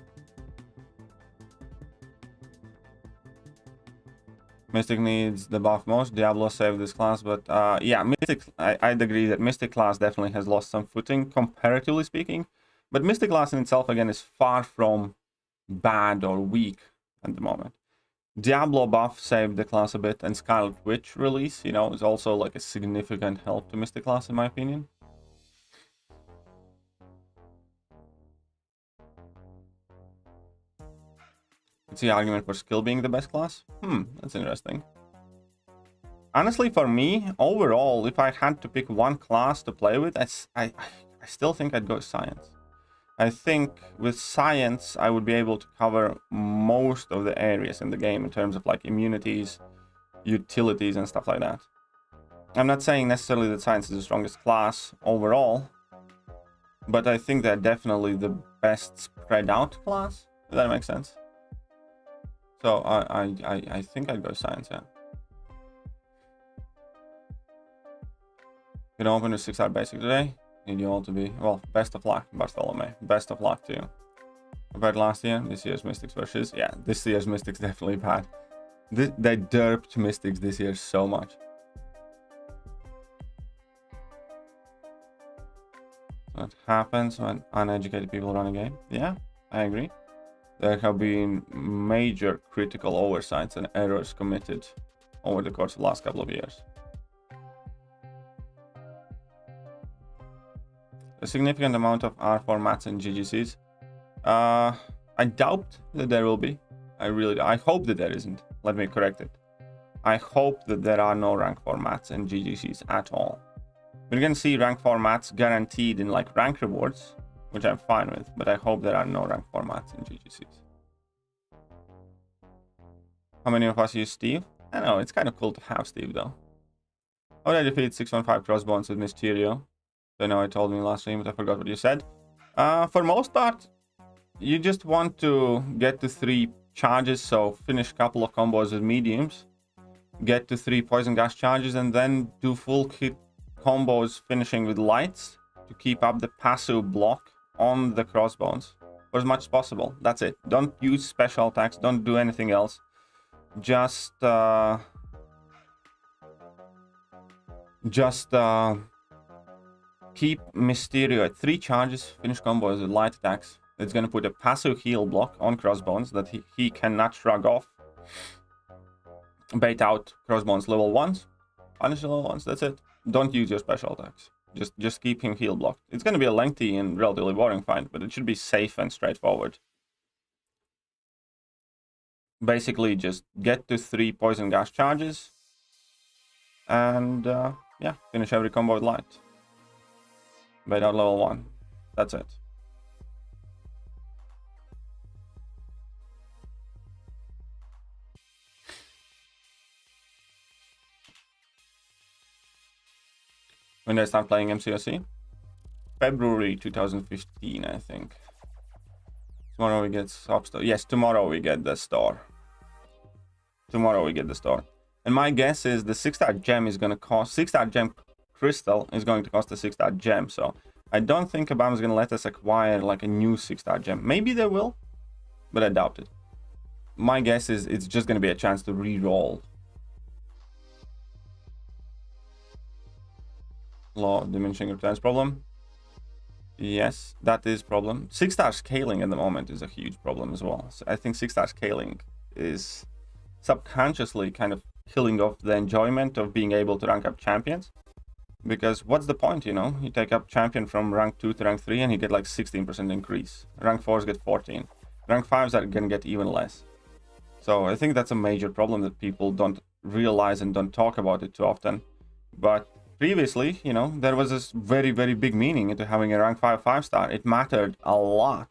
S3: Mystic needs the buff most. Diablo saved this class, but yeah, Mystic, I'd agree that Mystic class definitely has lost some footing, comparatively speaking. But Mystic class in itself, again, is far from bad or weak at the moment. Diablo buff saved the class a bit, and Scarlet Witch release, you know, is also like a significant help to Mystic class, in my opinion. What's the argument for skill being the best class? That's interesting. Honestly, for me, overall, if I had to pick one class to play with, I still think I'd go science. I think with science, I would be able to cover most of the areas in the game in terms of like immunities, utilities, and stuff like that. I'm not saying necessarily that science is the strongest class overall, But I think they're definitely the best spread out class, if that makes sense. So I think I'd go science, yeah. Gonna open a 6-star basic today. Need you all to be, well, best of luck, Bartholomew. Best of luck to you. Compared to last year, this year's Mystics versus, yeah, this year's Mystics definitely bad. They derped Mystics this year so much. What happens when uneducated people run a game? Yeah, I agree. There have been major critical oversights and errors committed over the course of the last couple of years. A significant amount of R4 mats and GGCs. I doubt that there will be. I hope that there isn't. Let me correct it. I hope that there are no rank 4 mats and GGCs at all. We're gonna see rank 4 mats guaranteed in like rank rewards, which I'm fine with, but I hope there are no rank 4 mats and GGCs. How many of us use Steve? I don't know, it's kind of cool to have Steve though. How did I defeat 615 Crossbones with Mysterio? I know I told me last stream, but I forgot what you said. For most part, you just want to get to 3 charges, so finish a couple of combos with mediums, get to 3 poison gas charges, and then do full hit combos finishing with lights to keep up the passive block on the Crossbones for as much as possible. That's it. Don't use special attacks, don't do anything else. Just keep Mysterio at 3 charges, finish combos with light attacks. It's going to put a passive heal block on Crossbones that he cannot shrug off. Bait out Crossbones level 1s, punish level 1s, that's it. Don't use your special attacks. Just keep him heal blocked. It's going to be a lengthy and relatively boring fight, but it should be safe and straightforward. Basically, just get to 3 poison gas charges. And, yeah, finish every combo with light. Bait out level 1. That's it. When did I start playing MCOC? February 2015, I think. Tomorrow we get Shop Store. Yes, tomorrow we get the store. Tomorrow we get the store. And my guess is the 6-star gem is going to cost... 6-star gem crystal is going to cost a 6-star gem. So I don't think Kabam is going to let us acquire like a new 6-star gem. Maybe they will, but I doubt it. My guess is it's just going to be a chance to re-roll. Law of diminishing returns problem. Yes, that is problem. 6-star scaling at the moment is a huge problem as well. So I think 6-star scaling is subconsciously kind of killing off the enjoyment of being able to rank up champions. Because what's the point, you know? You take up champion from rank 2 to rank 3 and you get like 16% increase. Rank 4s get 14. Rank 5s are gonna get even less. So I think that's a major problem that people don't realize and don't talk about it too often. But previously, you know, there was this very, very big meaning into having a rank 5 5-star. It mattered a lot.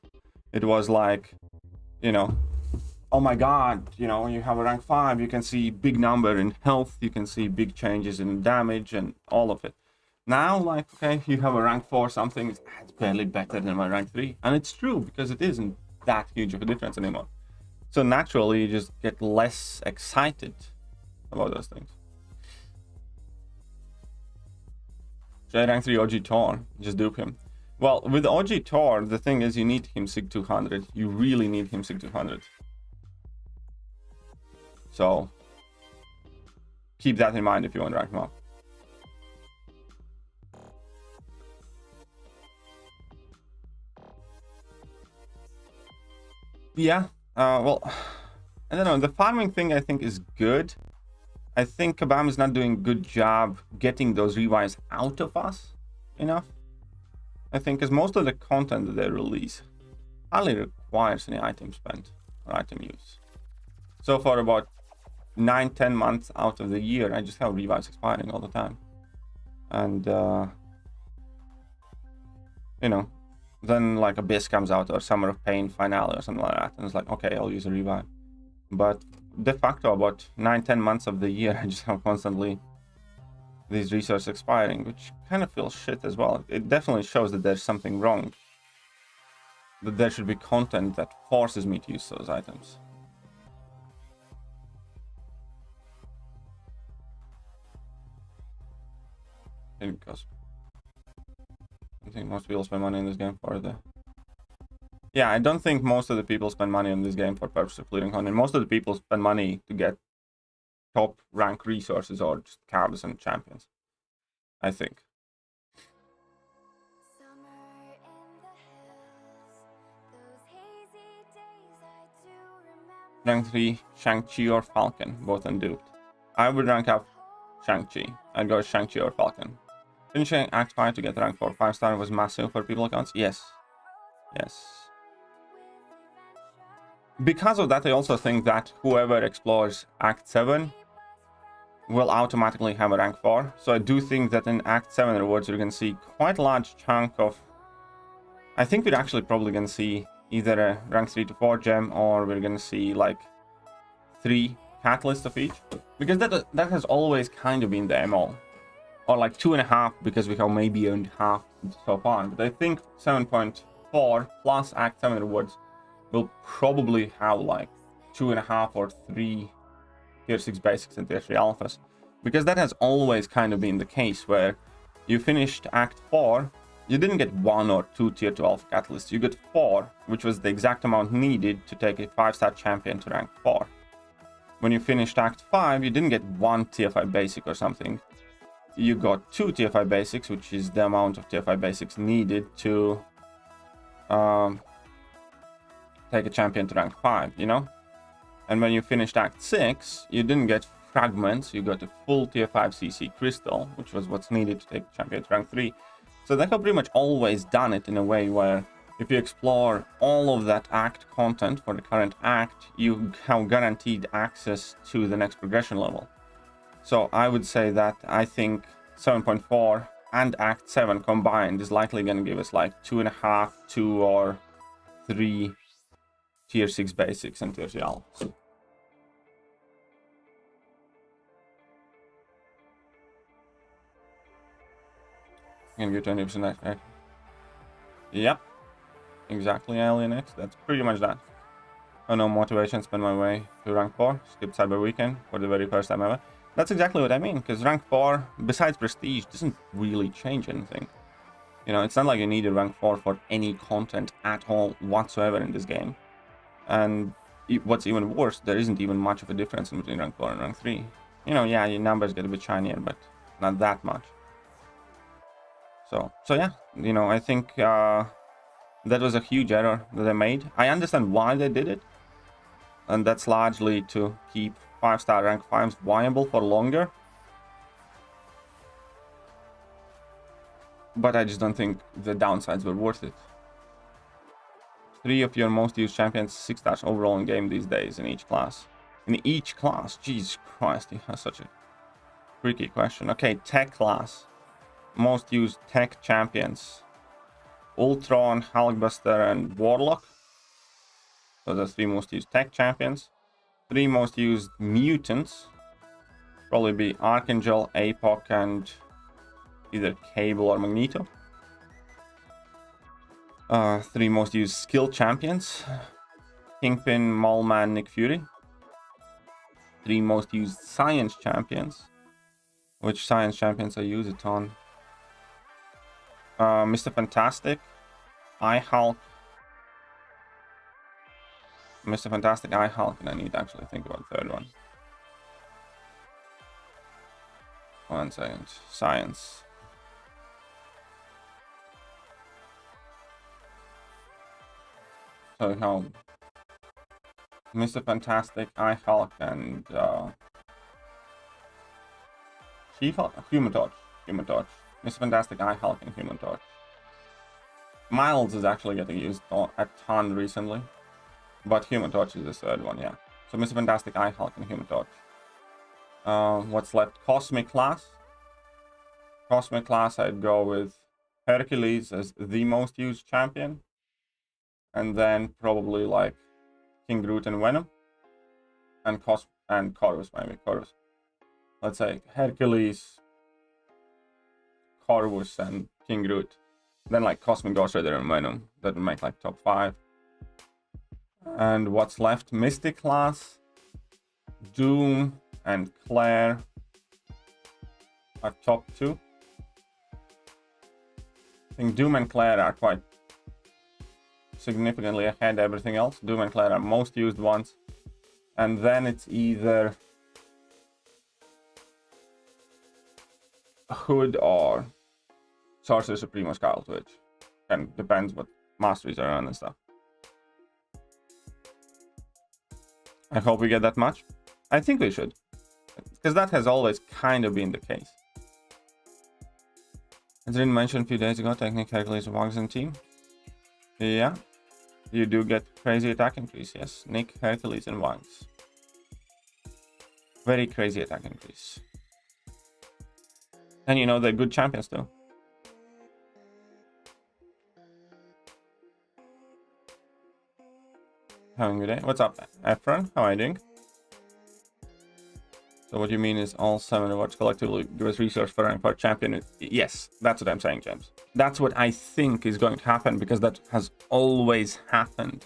S3: It was like, you know, oh my god, you know, you have a rank 5, you can see big number in health, you can see big changes in damage and all of it. Now, like, okay, you have a rank 4 something, it's barely better than my rank 3. And it's true, because it isn't that huge of a difference anymore. So naturally, you just get less excited about those things. Should I rank 3 OG Tor? Just dupe him. Well, with OG Tor, the thing is you need him Sig 200. You really need him Sig 200. So, keep that in mind if you want to rank him up. Yeah, well, I don't know. The farming thing I think is good. I think Kabam is not doing a good job getting those revives out of us enough. I think because most of the content that they release hardly requires any item spent or item use. So for about 9-10 months out of the year, I just have revives expiring all the time. And, you know, then like Abyss comes out or Summer of Pain finale or something like that. And it's like, okay, I'll use a revive. But de facto, about 9-10 months of the year, I just have constantly these resources expiring, which kind of feels shit as well. It definitely shows that there's something wrong. That there should be content that forces me to use those items. Because I think most people spend money in this game for the... Yeah, I don't think most of the people spend money on this game for purpose of clearing content. Most of the people spend money to get top rank resources or just cards and champions, I think. Rank 3, Shang-Chi or Falcon, both unduped. I would rank up Shang-Chi. I'd go Shang-Chi or Falcon. Finishing Act 5 to get rank 4 5-star was massive for people accounts? Yes. Yes. Because of that, I also think that whoever explores Act 7 will automatically have a rank 4. So I do think that in Act 7 rewards, you're going to see quite a large chunk of... I think we're actually probably going to see either a rank 3 to 4 gem, or we're going to see like 3 catalysts of each. Because that has always kind of been the MO. Or like 2.5, because we have maybe earned half so far. But I think 7.4 plus Act 7 rewards will probably have like 2.5 or 3 tier 6 basics and tier 3 alphas. Because that has always kind of been the case, where you finished Act 4, you didn't get 1 or 2 tier 2 alpha catalysts, you got 4, which was the exact amount needed to take a 5-star champion to rank 4. When you finished Act 5, you didn't get 1 tier 5 basic or something. You got 2 tier 5 basics, which is the amount of tier 5 basics needed to take a champion to rank 5, you know? And when you finished Act 6, you didn't get fragments, you got a full tier 5 CC crystal, which was what's needed to take the champion to rank 3. So they have pretty much always done it in a way where if you explore all of that act content for the current act, you have guaranteed access to the next progression level. So I would say that I think 7.4 and Act 7 combined is likely going to give us like 2.5, 2 or 3 tier 6 basics and tier 3 alphas. I'm gonna get 20% right? Yep. Exactly, Alien X. That's pretty much that. Oh no, motivation, spend my way to rank 4. Skip Cyber Weekend for the very first time ever. That's exactly what I mean, because rank 4, besides prestige, doesn't really change anything. You know, it's not like you need a rank 4 for any content at all whatsoever in this game. And what's even worse, there isn't even much of a difference between rank 4 and rank 3. You know, yeah, your numbers get a bit shinier, but not that much. So yeah, you know, I think that was a huge error that they made. I understand why they did it, and that's largely to keep 5-star rank 5s viable for longer. But I just don't think the downsides were worth it. 3 of your most used champions, 6 stars overall in game these days in each class. In each class? Jesus Christ, he has such a tricky question. Okay, tech class. Most used tech champions: Ultron, Hulkbuster, and Warlock. So the 3 most used tech champions. 3 most used mutants. Probably be Archangel, Apoc, and either Cable or Magneto. 3 most used skill champions: Kingpin, Mallman, Nick Fury. 3 most used science champions. Which science champions I use it on? Mr. Fantastic, iHulk, Mr. Fantastic, iHulk, and I need to actually think about the third one. 1 second. Science. So how Mr. Fantastic, iHulk, and She-Hulk? Human Torch. Mr. Fantastic, iHulk, and Human Torch. Miles is actually getting used a ton recently, but Human Torch is the third one, yeah. So Mr. Fantastic, iHulk, and Human Torch. What's left? Cosmic class. Cosmic class, I'd go with Hercules as the most used champion, and then probably like King Groot and Venom, and Chorus maybe. Chorus. Let's say Hercules, Corvus and King Groot. Then like Cosmic Ghost Rider and Venom. That would make like top 5. And what's left? Mystic class, Doom, and Claire are top 2. I think Doom and Claire are quite significantly ahead of everything else. Doom and Claire are most used ones. And then it's either Hood or Sorcerer Supreme or Scarlet Witch. And depends what masteries are on and stuff. I hope we get that much. I think we should. Because that has always kind of been the case. As Rin mentioned a few days ago, Technic, Hercules, Wags and team. Yeah. You do get crazy attack increase, yes. Nick, Hercules and Wags. Very crazy attack increase. And you know, they're good champions too. Having a good day. What's up, Efron? How are you doing? So what you mean is all 7 rewards collectively give us resource for rank 4 champion? Yes, that's what I'm saying, James. That's what I think is going to happen, because that has always happened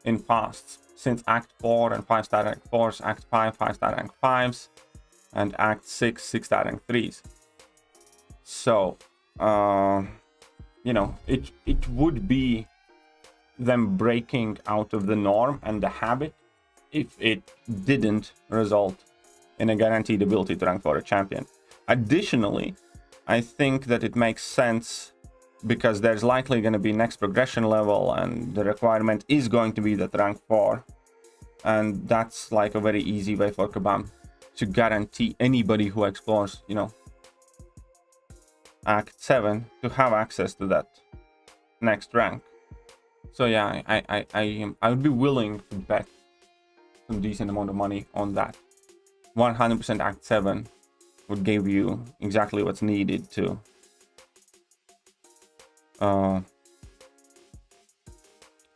S3: in past. Since Act 4 and 5-star rank 4s, Act 5, 5-star rank 5s, and Act 6, 6-star rank 3s. So, you know, it would be them breaking out of the norm and the habit if it didn't result in a guaranteed ability to rank for a champion. Additionally, I think that it makes sense because there's likely going to be next progression level and the requirement is going to be that rank 4. And that's like a very easy way for Kabam to guarantee anybody who explores, you know, Act 7 to have access to that next rank. So yeah, I would be willing to bet some decent amount of money on that. 100% Act 7 would give you exactly what's needed to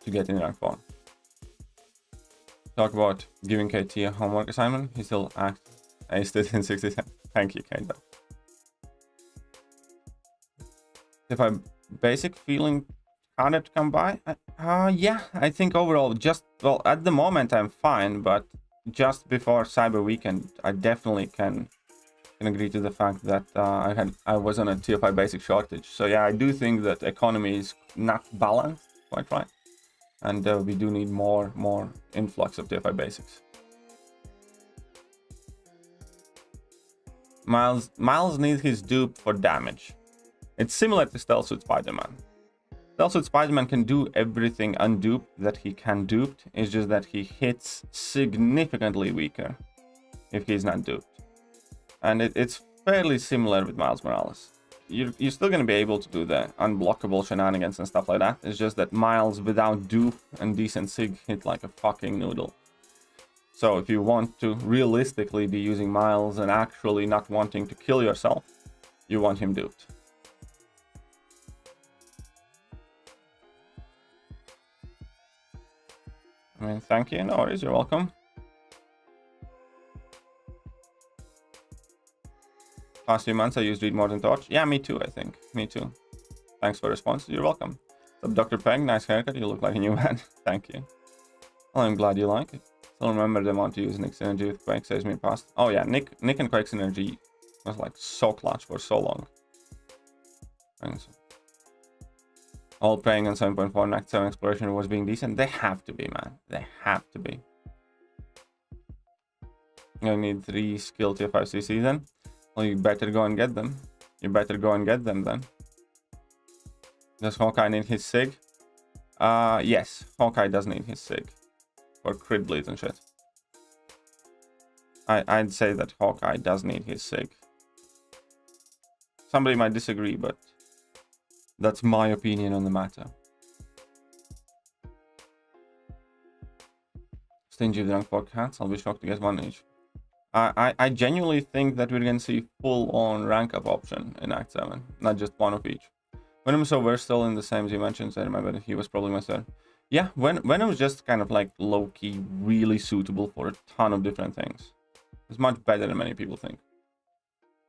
S3: get in rank 4. Talk about giving KT a homework assignment. He still aced it in 67. Thank you, Kate. If I basic feeling harder to come by, yeah, I think overall well at the moment I'm fine, but just before Cyber Weekend I definitely can agree to the fact that I was on a tier 5 basic shortage. So yeah, I do think that economy is not balanced quite right, and we do need more influx of tier 5 basics. Miles needs his dupe for damage. It's similar to Stealth Suit Spider-Man. Stealth Suit Spider-Man can do everything unduped that he can duped. It's just that he hits significantly weaker if he's not duped. And it's fairly similar with Miles Morales. You're still going to be able to do the unblockable shenanigans and stuff like that. It's just that Miles without dupe and decent sig hit like a fucking noodle. So if you want to realistically be using Miles and actually not wanting to kill yourself, you want him duped. I mean, thank you, no worries, you're welcome. Past few months I used Read More Than Torch. Yeah, me too, I think. Me too. Thanks for the response, you're welcome. What's up, Dr. Peg? Nice haircut, you look like a new man. Thank you. Well, I'm glad you like it. Still remember they want to use Nick's energy with Quake, saves me past. Oh yeah, Nick and Quake's energy was like so clutch for so long. Thanks. All praying on 7.4 and Act 7 exploration was being decent. They have to be, man. They have to be. You need 3 skill tier 5 CC then. Well, you better go and get them. You better go and get them then. Does Hawkeye need his sig? Yes, Hawkeye does need his sig. For crit bleeds and shit. I'd say that Hawkeye does need his sig. Somebody might disagree, but that's my opinion on the matter. Stingy with rank 4 cats, I'll be shocked to get 1 each. I genuinely think that we're going to see full-on rank up option in Act 7, not just 1 of each. Venom's so versatile in the same as you mentioned, so I remember he was probably my third. Yeah, Venom's just kind of like low-key really suitable for a ton of different things. It's much better than many people think.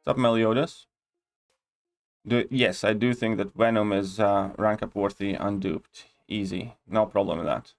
S3: What's up, Meliodas? Yes, I do think that Venom is rank up worthy unduped. Easy. No problem with that.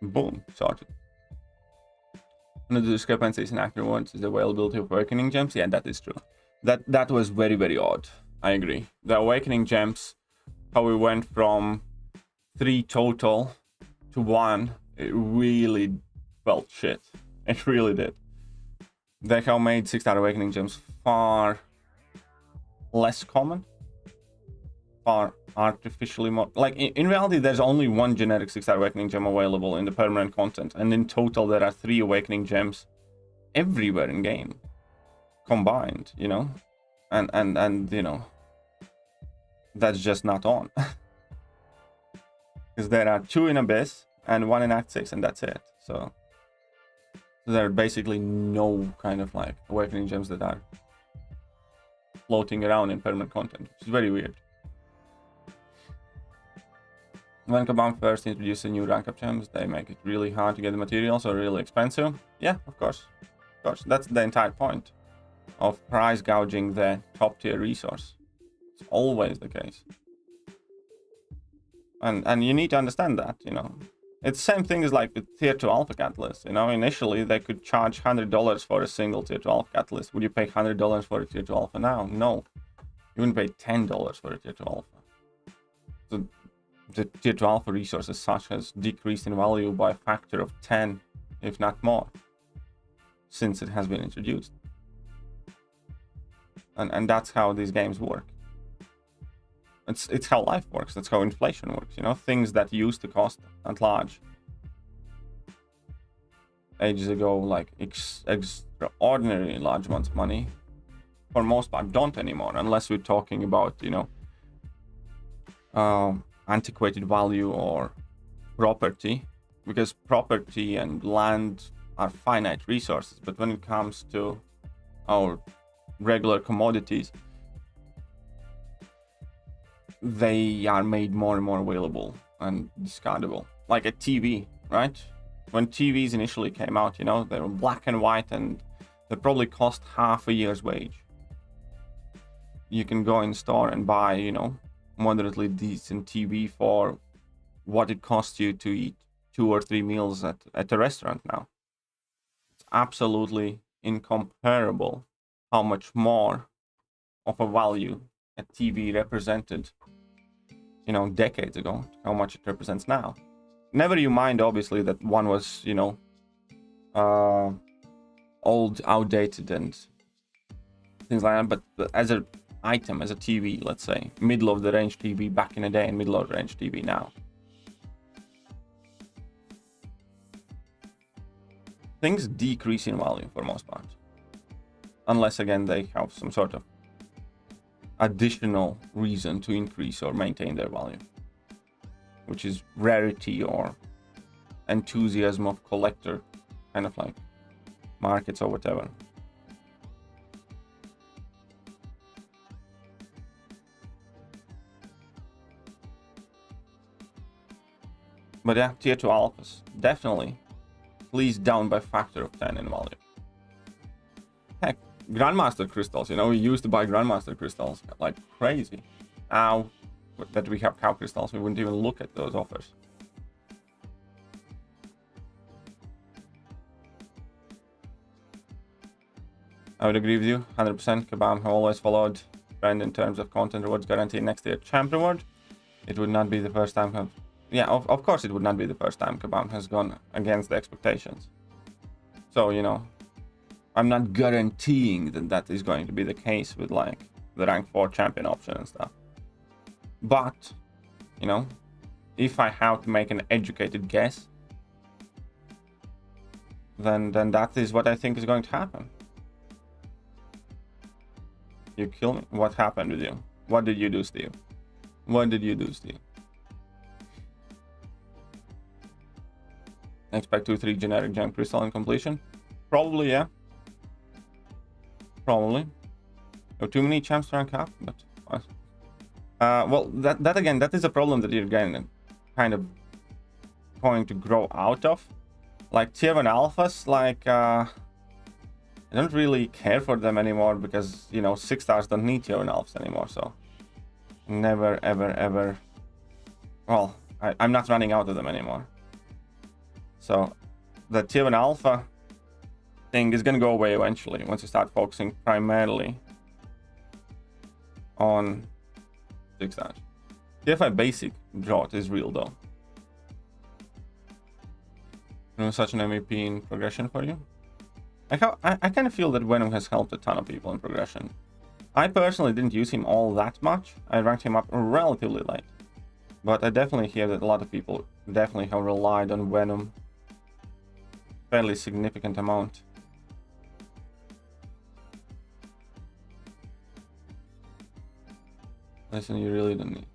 S3: Boom, sorted. One of the discrepancies in accurate words is the availability of awakening gems. Yeah, that is true. That was very, very odd. I agree. The awakening gems, how we went from 3 total to 1, it really felt shit. It really did. They have made 6-star awakening gems far less common, far artificially more, like in reality there's only 1 generic 6-star awakening gem available in the permanent content, and in total there are 3 awakening gems everywhere in game combined, you know, and you know, that's just not on. Because there are 2 in Abyss and 1 in Act 6, and that's it. So there are basically no kind of like awakening gems that are floating around in permanent content, which is very weird. When Kabam first introduced the new rank up gems, they make it really hard to get the materials or really expensive. Yeah, of course. Of course. That's the entire point of price gouging the top tier resource. It's always the case. And you need to understand that, you know. It's the same thing as like with tier 2 alpha catalyst, you know. Initially they could charge $100 for a single tier 2 alpha catalyst. Would you pay $100 for a tier 2 alpha now? No. You wouldn't pay $10 for a tier 2 alpha. So the tier 2 alpha resource as such has decreased in value by a factor of 10, if not more, since it has been introduced. And that's how these games work. It's how life works. That's how inflation works, you know. Things that used to cost at large ages ago, like extraordinarily large amounts of money, for most part don't anymore, unless we're talking about, you know, antiquated value or property, because property and land are finite resources. But when it comes to our regular commodities, they are made more and more available and discardable. Like a TV, right? When TVs initially came out, you know, they were black and white and they probably cost half a year's wage. You can go in store and buy, you know, moderately decent TV for what it costs you to eat 2 or 3 meals at a restaurant now. It's absolutely incomparable how much more of a value a TV represented, you know, decades ago, how much it represents now. Never you mind, obviously, that one was, you know, old, outdated, and things like that. But as an item, as a TV, let's say, middle of the range TV back in the day and middle of the range TV now, things decrease in value for most part, unless again they have some sort of additional reason to increase or maintain their value, which is rarity or enthusiasm of collector, kind of like markets or whatever. But yeah, tier 2 alphas definitely please down by factor of 10 in value. Heck, Grandmaster crystals, you know, we used to buy Grandmaster crystals like crazy. Now that we have cow crystals, we wouldn't even look at those offers. I would agree with you 100%. Kabam have always followed trend in terms of content rewards guarantee next year champ reward. It would not be the first time. Yeah, of course it would not be the first time Kabam has gone against the expectations. So, you know, I'm not guaranteeing that that is going to be the case with like the rank 4 champion option and stuff. But, you know, if I have to make an educated guess, then that is what I think is going to happen. You kill me? What happened with you? What did you do, Steve? What did you do, Steve? Expect 2-3 generic gem crystal in completion. Probably, yeah. Probably. There are too many champs to rank up, but well, that again, that is a problem that you're getting kind of going to grow out of. Like tier 1 alphas, like I don't really care for them anymore because, you know, 6 stars don't need tier 1 alphas anymore, so never ever, well, I'm not running out of them anymore. So the tier 1 alpha thing is gonna go away eventually once you start focusing primarily on 6 stars. Tier 5 basic drought is real though. You know, such an MVP in progression for you. I kind of feel that Venom has helped a ton of people in progression. I personally didn't use him all that much. I ranked him up relatively late, but I definitely hear that a lot of people definitely have relied on Venom fairly significant amount. Listen, you really don't need.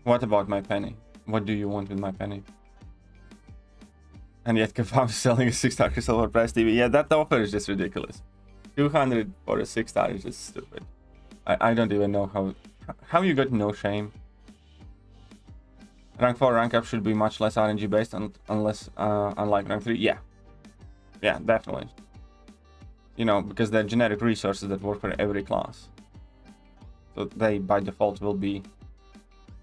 S3: What about my penny? What do you want with my penny? And yet Kebab is selling a 6-star crystal for Press TV. Yeah, that offer is just ridiculous. 200 for a 6-star is just stupid. I don't even know how you got no shame. Rank 4 rank up should be much less RNG based unless unlike rank 3. Yeah, definitely. You know, because they're generic resources that work for every class, so they by default will be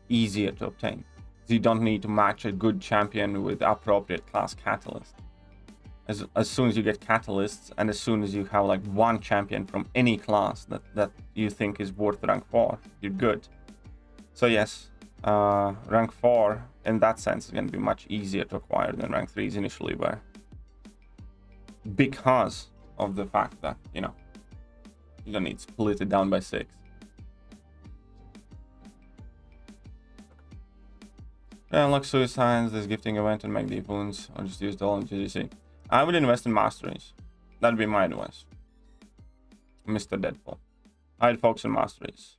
S3: easier to obtain. So you don't need to match a good champion with appropriate class catalyst. As soon as you get catalysts, and as soon as you have like one champion from any class that you think is worth rank 4, you're good. So yes, rank 4 in that sense is going to be much easier to acquire than rank 3s initially were, because of the fact that, you know, you don't need to split it down by 6. Unlock suicides, this gifting event, and make deep wounds, or just use it all in GGC. I would invest in masteries. That'd be my advice, Mr. Deadpool. I'd focus on masteries.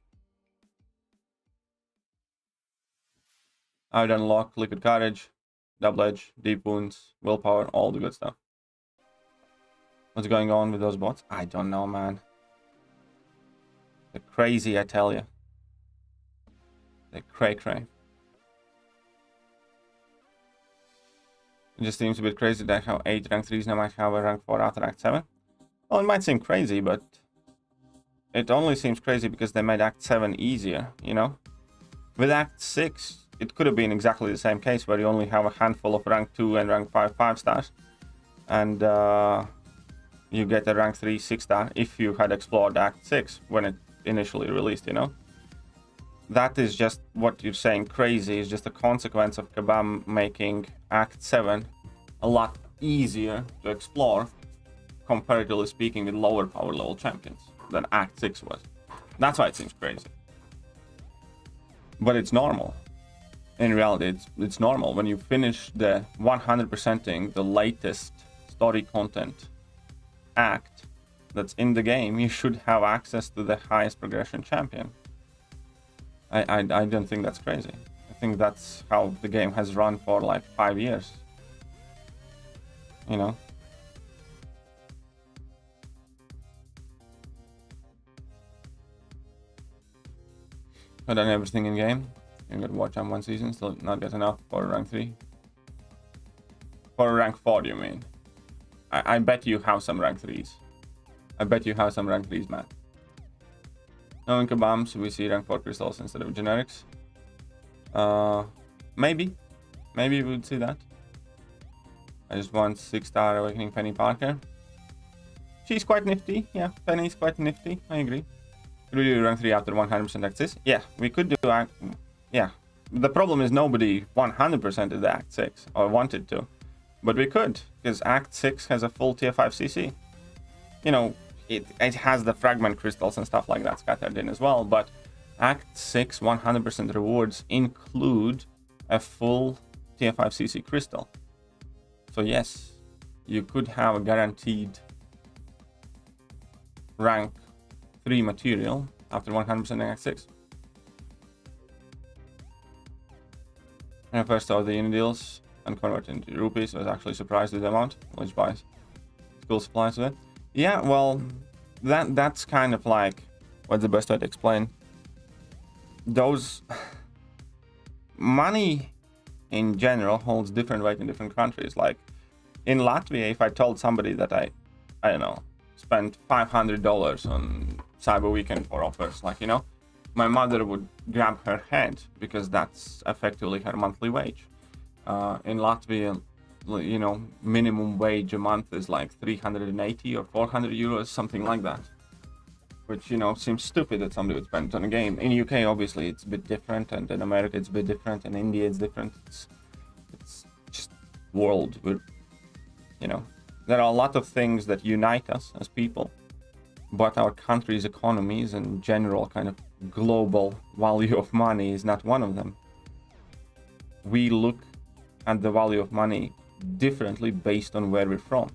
S3: I'd unlock liquid courage, double edge, deep wounds, willpower, all the good stuff. What's going on with those bots? I don't know, man. They're crazy, I tell you. They're cray-cray. It just seems a bit crazy that how 8 rank 3s now might have a rank 4 after Act 7. Well, it might seem crazy, but it only seems crazy because they made Act 7 easier, you know? With Act 6, it could have been exactly the same case where you only have a handful of rank 2 and rank 5 5-stars. And you get a rank 3 6-star if you had explored Act 6 when it initially released, you know? That is just what you're saying crazy, is just a consequence of Kabam making Act 7 a lot easier to explore, comparatively speaking, with lower power level champions than Act 6 was. That's why it seems crazy. But it's normal. In reality, it's normal. When you finish the 100%ing the latest story content act that's in the game, you should have access to the highest progression champion. I don't think that's crazy. I think that's how the game has run for like 5 years. You know? I've done everything in game. You got watch on 1 season, still not get enough for rank 3. For rank 4, you mean? I bet you have some rank 3s. I bet you have some rank 3s, man. No, in Kabams, we see rank 4 crystals instead of generics. Maybe we would see that. I just want 6-star Awakening Penny Parker. She's quite nifty. Yeah, Penny's quite nifty. I agree. Could we do rank 3 after 100% Act 6? Yeah, we could do Act... Yeah. The problem is nobody 100% did Act 6, or wanted to. But we could, because Act 6 has a full tier 5 CC. You know, it has the fragment crystals and stuff like that scattered in as well, but Act 6 100% rewards include a full tier 5 CC crystal. So yes, you could have a guaranteed rank 3 material after 100% Act 6. When I first saw the uni deals and converted into rupees, I was actually surprised with the amount, which buys school supplies with it. Yeah, well, that's kind of like, what's the best way to explain? Those money in general holds different weight in different countries. Like in Latvia, if I told somebody that I don't know, spent $500 on Cyber Weekend for offers, like, you know, my mother would grab her head because that's effectively her monthly wage. In Latvia, you know, minimum wage a month is like 380 or 400 euros, something like that. Which, you know, seems stupid that somebody would spend it on a game. In UK, obviously, it's a bit different, and in America, it's a bit different, and India, it's different. It's just world where, you know, there are a lot of things that unite us as people, but our country's economies and general kind of global value of money is not one of them. We look at the value of money differently based on where we're from.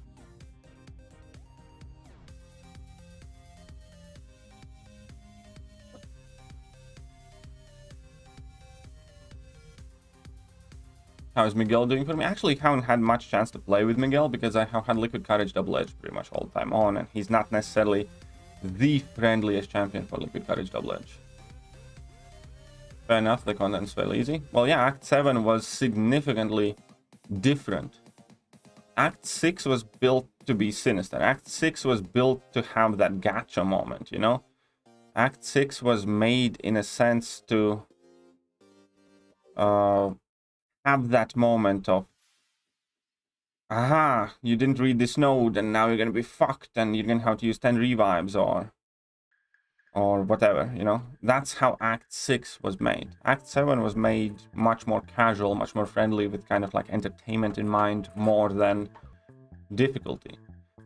S3: How is Miguel doing for me? I actually haven't had much chance to play with Miguel because I have had Liquid Courage Double Edge pretty much all the time on, and he's not necessarily the friendliest champion for Liquid Courage Double Edge. Fair enough, the content's fairly easy. Well, yeah, Act 7 was significantly different. Act 6 was built to be sinister. Act 6 was built to have that gacha moment, you know? Act 6 was made in a sense to have that moment of, aha, you didn't read this node and now you're gonna be fucked and you're gonna have to use 10 revives or whatever, you know? That's how Act 6 was made. Act 7 was made much more casual, much more friendly, with kind of like entertainment in mind more than difficulty,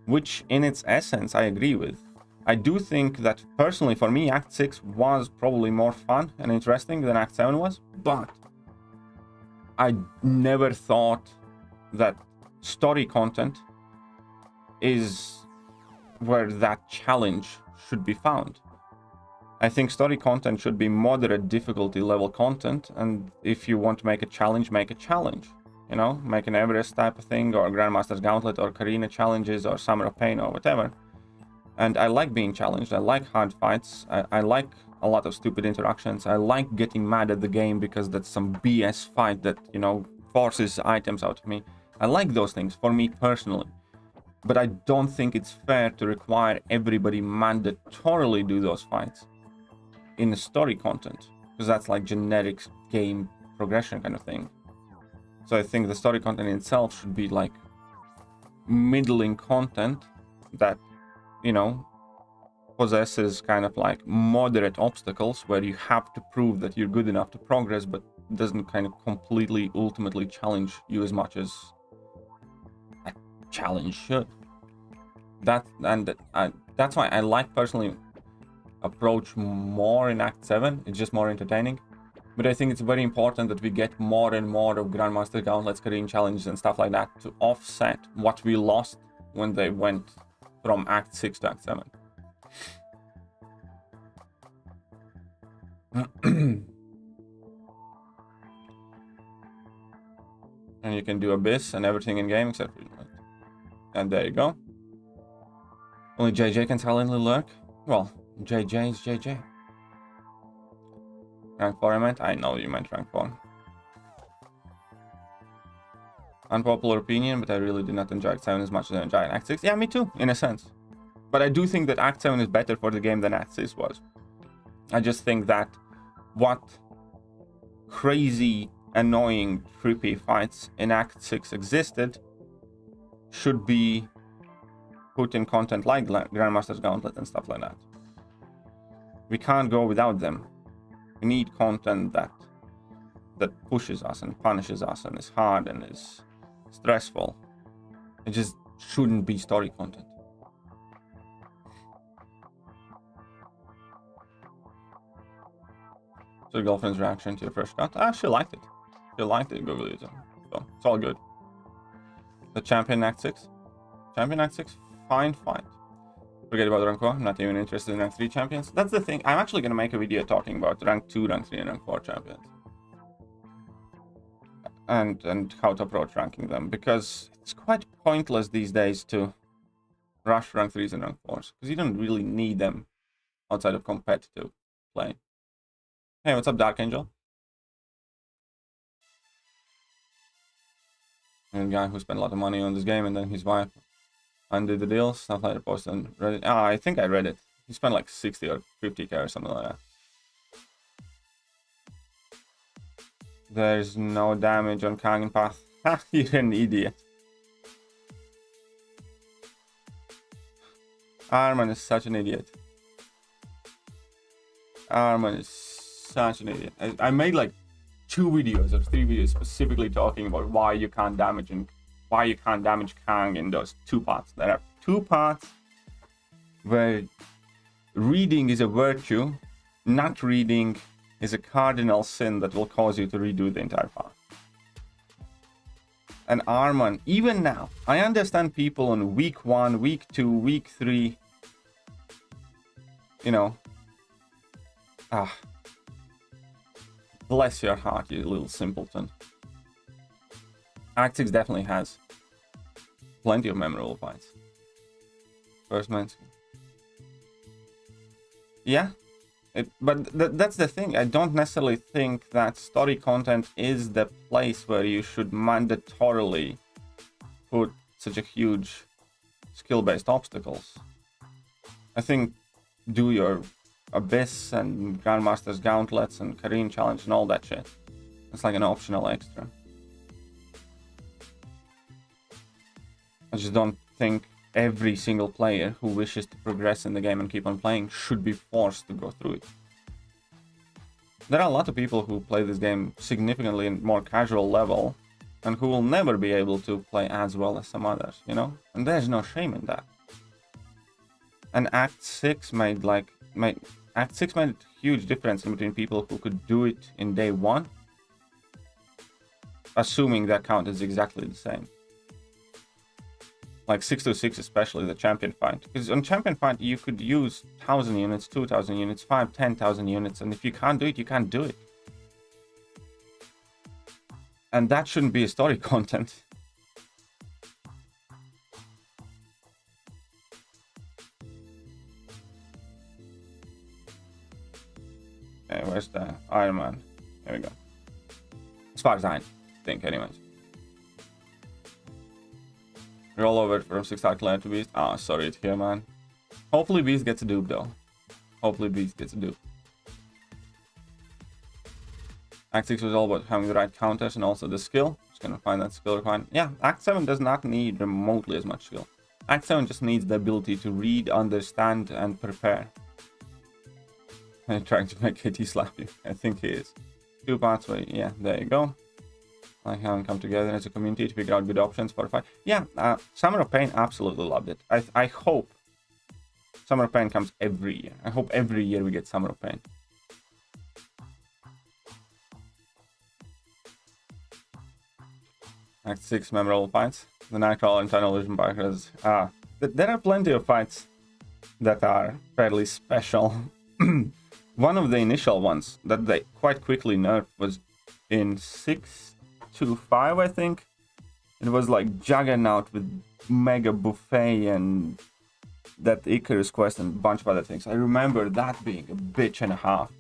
S3: which in its essence I agree with. I do think that personally for me Act 6 was probably more fun and interesting than Act 7 was, but I never thought that story content is where that challenge should be found. I think story content should be moderate difficulty level content, and if you want to make a challenge, you know, make an Everest type of thing, or Grandmaster's Gauntlet, or Karina challenges, or Summer of Pain, or whatever. And I like being challenged, I like hard fights, I like a lot of stupid interactions, I like getting mad at the game because that's some BS fight that, you know, forces items out of me. I like those things, for me personally. But I don't think it's fair to require everybody mandatorily do those fights in the story content, because that's like generic game progression kind of thing. So I think the story content in itself should be like middling content that, you know, possesses kind of like moderate obstacles where you have to prove that you're good enough to progress, but doesn't kind of completely ultimately challenge you as much as a challenge should. That's why I like personally approach more in Act 7. It's just more entertaining, but I think it's very important that we get more and more of Grandmaster Gauntlets, Korean challenges and stuff like that to offset what we lost when they went from Act 6 to Act 7. And you can do Abyss and everything in game except for, and there you go. Only JJ can silently lurk. Well, JJ is JJ. Rank 4 I meant? I know you meant rank 4. Unpopular opinion, but I really did not enjoy Act 7 as much as I enjoyed Act 6. Yeah, me too, in a sense. But I do think that Act 7 is better for the game than Act 6 was. I just think that what crazy, annoying, trippy fights in Act 6 existed should be put in content like Grandmaster's Gauntlet and stuff like that. We can't go without them. We need content that pushes us and punishes us and is hard and is stressful. It just shouldn't be story content. So your girlfriend's reaction to your first cut? Ah, she liked it. She liked it, Google user. So it's all good. The champion Act 6? Champion Act 6? Fine fight. Forget about rank 4. I'm not even interested in rank 3 champions. That's the thing. I'm actually going to make a video talking about rank 2, rank 3, and rank 4 champions. and how to approach ranking them, because it's quite pointless these days to rush rank 3s and rank 4s, because you don't really need them outside of competitive play. Hey, what's up, Dark Angel? A guy who spent a lot of money on this game, and then his wife undid the deal. Stuff like that posted on Reddit. Ah, I think I read it. He spent like 60 or 50k or something like that. There's no damage on Kangen Path. Ha, you're an idiot. Arman is such an idiot. Arman is such an idiot. I made like 2 videos or 3 videos specifically talking about why you can't damage Kang in those 2 parts. There are 2 parts where reading is a virtue, not reading is a cardinal sin that will cause you to redo the entire path. And Arman, even now, I understand people on week 1, week 2, week 3, you know, bless your heart, you little simpleton. Act 6 definitely has plenty of memorable fights. First man. Yeah, but that's the thing. I don't necessarily think that story content is the place where you should mandatorily put such a huge skill-based obstacles. I think do your Abyss and Grandmaster's Gauntlets and Korean Challenge and all that shit. It's like an optional extra. I just don't think every single player who wishes to progress in the game and keep on playing should be forced to go through it. There are a lot of people who play this game significantly in more casual level and who will never be able to play as well as some others, you know? And there's no shame in that. And Act 6 made a huge difference in between people who could do it in day 1, assuming their count is exactly the same. Like 626, especially the champion fight. Because on champion fight, you could use 1,000 units, 2,000 units, 5,000, 10,000 units, and if you can't do it, you can't do it. And that shouldn't be a story content. Okay, where's the Iron Man? There we go. As far as I think, anyways. Roll over from 6-star clan to Beast. Ah, sorry, it's here, man. Hopefully Beast gets a dupe, though. Hopefully Beast gets a dupe. Act 6 was all about having the right counters and also the skill. Just gonna find that skill required. Yeah, Act 7 does not need remotely as much skill. Act 7 just needs the ability to read, understand, and prepare. I'm trying to make KT slap you. I think he is. 2 parts where, yeah, there you go. I haven't come together as a community to figure out good options for a fight. Yeah, Summer of Pain, absolutely loved it. I hope Summer of Pain comes every year. I hope every year we get Summer of Pain. Act 6 memorable fights. The Nightcrawler and Tunnel Vision Bikers. There are plenty of fights that are fairly special. One of the initial ones that they quite quickly nerfed was in 625, I think. It was like Juggernaut with Mega Buffet and that Icarus Quest and a bunch of other things. I remember that being a bitch and a half,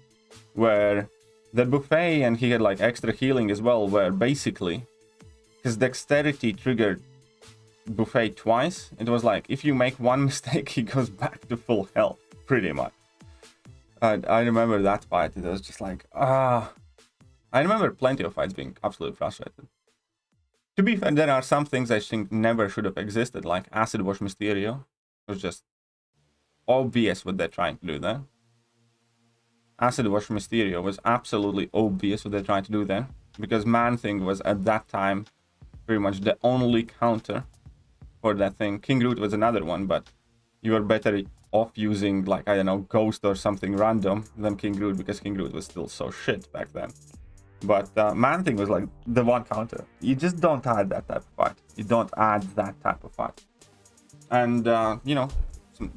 S3: where the Buffet and he had like extra healing as well, where basically his dexterity triggered Buffet twice. It was like if you make one mistake, he goes back to full health, pretty much. I remember that fight. It was just like, I remember plenty of fights being absolutely frustrated. To be fair, there are some things I think never should have existed, like Acid Wash Mysterio. It was just obvious what they're trying to do there. Acid Wash Mysterio was absolutely obvious what they're trying to do there, because Man-Thing was at that time pretty much the only counter for that thing. King Root was another one, but you were better off using, like, I don't know, Ghost or something random than King Root, because King Root was still so shit back then. But Man-Thing was like the one counter. You just don't add that type of fight. You don't add that type of fight. And, you know,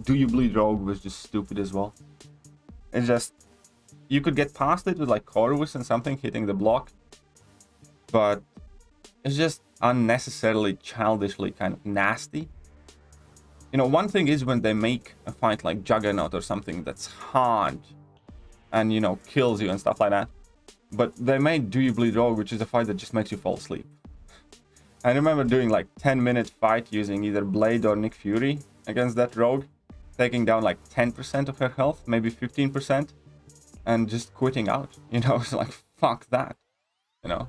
S3: Do You Bleed Rogue was just stupid as well. It's just, you could get past it with like Corvus and something hitting the block. But is just unnecessarily childishly kind of nasty. You know, one thing is when they make a fight like Juggernaut or something that's hard and, you know, kills you and stuff like that. But they made Do You Bleed Rogue, which is a fight that just makes you fall asleep. I remember doing like 10-minute fight using either Blade or Nick Fury against that rogue, taking down like 10% of her health, maybe 15%, and just quitting out. You know, it's like, fuck that, you know.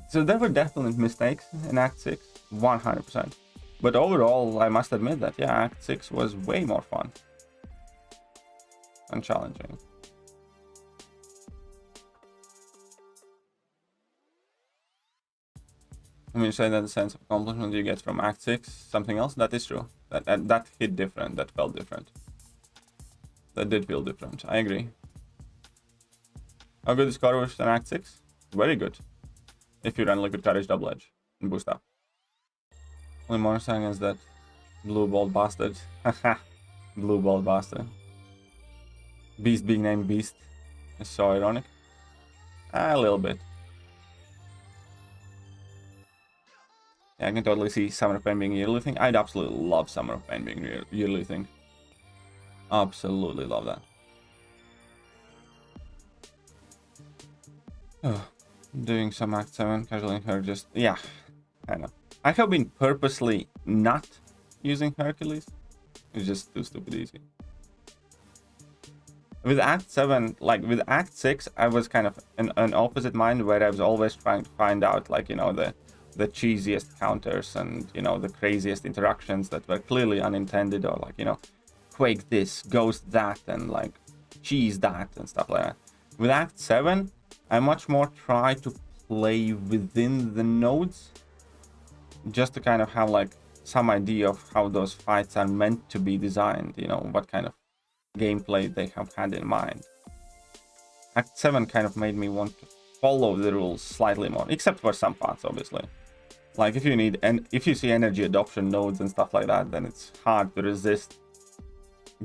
S3: So there were definite mistakes in Act 6, 100%. But overall, I must admit that, yeah, Act 6 was way more fun and challenging. When you say that the sense of accomplishment you get from Act 6, something else, that is true. That hit different, that felt different. That did feel different, I agree. How good is Courage in Act 6? Very good. If you run Liquid Courage double edge and boost up. Only more sang is that blue ball bastard. Haha. Blue ball bastard. Beast being named Beast is so ironic. A little bit. Yeah, I can totally see Summer of Pain being a yearly thing. I'd absolutely love Summer of Pain being a yearly thing. Absolutely love that. Oh, doing some Act 7, casually her just... Yeah, I know. I have been purposely not using Hercules. It's just too stupid easy. With Act 7, like with Act 6, I was kind of in an opposite mind where I was always trying to find out, like, you know, the cheesiest counters and, you know, the craziest interactions that were clearly unintended, or like, you know, Quake this, Ghost that, and like cheese that and stuff like that. With Act 7, I much more try to play within the nodes just to kind of have like some idea of how those fights are meant to be designed, you know, what kind of gameplay they have had in mind. Act 7 kind of made me want to follow the rules slightly more, except for some parts, obviously. Like if you need, and if you see energy adoption nodes and stuff like that, then it's hard to resist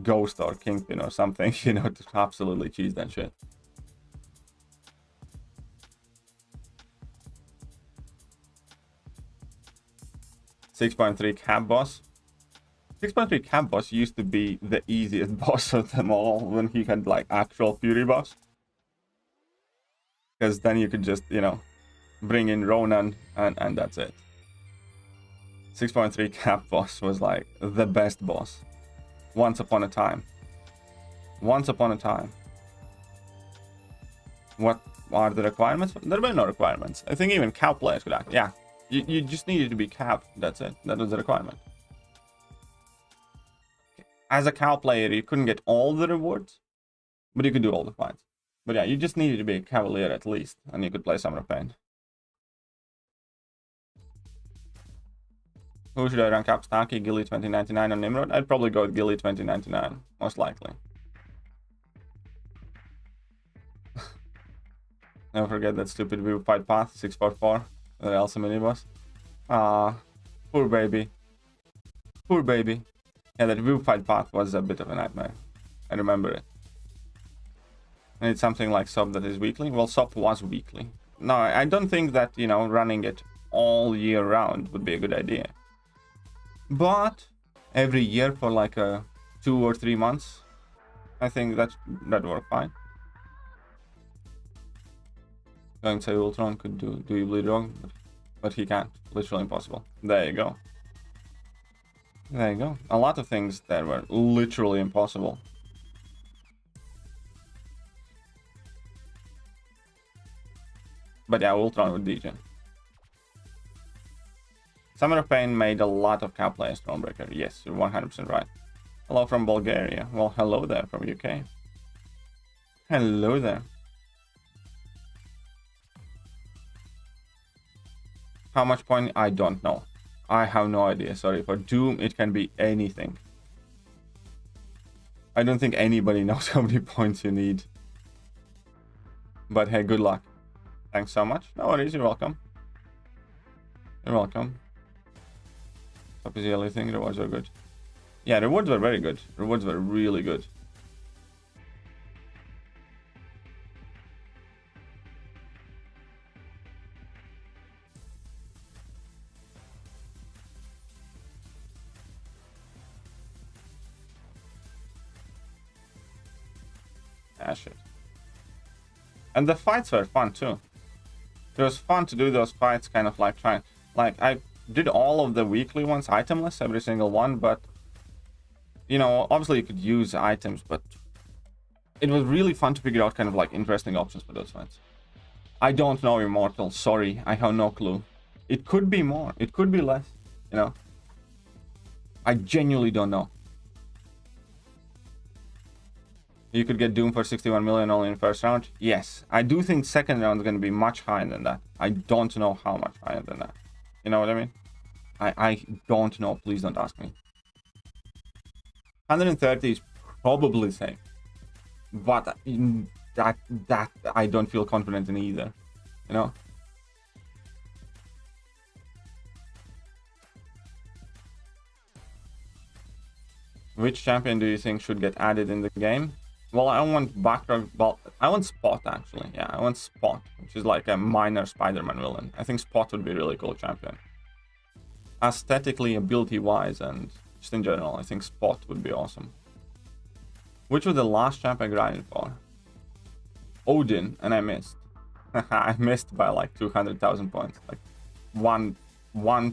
S3: Ghost or Kingpin or something, you know, to absolutely cheese that shit. .3 Cab Boss. 6.3 Cab Boss used to be the easiest boss of them all when he had like actual Fury buffs. Because then you could just, you know, bring in Ronan and that's it. 6.3 Cab Boss was like the best boss. Once upon a time. Once upon a time. What are the requirements? There were no requirements. I think even cow players could act. Yeah. You just needed to be Cap. That's it. That was the requirement. As a cow player, you couldn't get all the rewards, but you could do all the fights. But yeah, you just needed to be a Cavalier at least, and you could play Summer of Pain. Who should I rank up? Starkey, Gilly 2099 on Nimrod? I'd probably go with Gilly 2099, most likely. Never forget that stupid view fight path, 644. The Elsa mini boss. Ah, poor baby. Poor baby. Yeah, that view fight path was a bit of a nightmare. I remember it. And it's something like SOP that is weekly. Well, SOP was weekly. No, I don't think that, you know, running it all year round would be a good idea. But every year for like 2 or 3 months, I think that'd work fine. Going to say Ultron could do You Bleed Wrong, but he can't. Literally impossible. There you go. There you go. A lot of things that were literally impossible. But yeah, Ultron with DJ. Summer of Pain made a lot of cow players Thronebreaker. Yes, you're 100% right. Hello from Bulgaria. Well, hello there from UK. Hello there. How much point? I don't know. I have no idea. Sorry. For Doom, it can be anything. I don't think anybody knows how many points you need. But hey, good luck. Thanks so much. No worries. You're welcome. You're welcome. Top is the only thing. Rewards were good. Yeah, rewards were very good. Rewards were really good. smash it. And the fights were fun too. It was fun to do those fights, kind of like trying, like I did all of the weekly ones itemless, every single one, but you know, obviously you could use items, but it was really fun to figure out kind of like interesting options for those fights. I don't know, Immortal, sorry, I have no clue. It could be more, it could be less, you know. I genuinely don't know. You could get Doom for 61 million only in first round. Yes, I do think second round is going to be much higher than that. I don't know how much higher than that. You know what I mean? I don't know. Please don't ask me. 130 is probably safe, but that I don't feel confident in either. You know. Which champion do you think should get added in the game? Well, I want Backrog, well, I want Spot actually. Yeah, I want Spot, which is like a minor Spider-Man villain. I think Spot would be a really cool champion. Aesthetically, ability-wise, and just in general, I think Spot would be awesome. Which was the last champ I grinded for? Odin, and I missed. I missed by like 200,000 points. Like one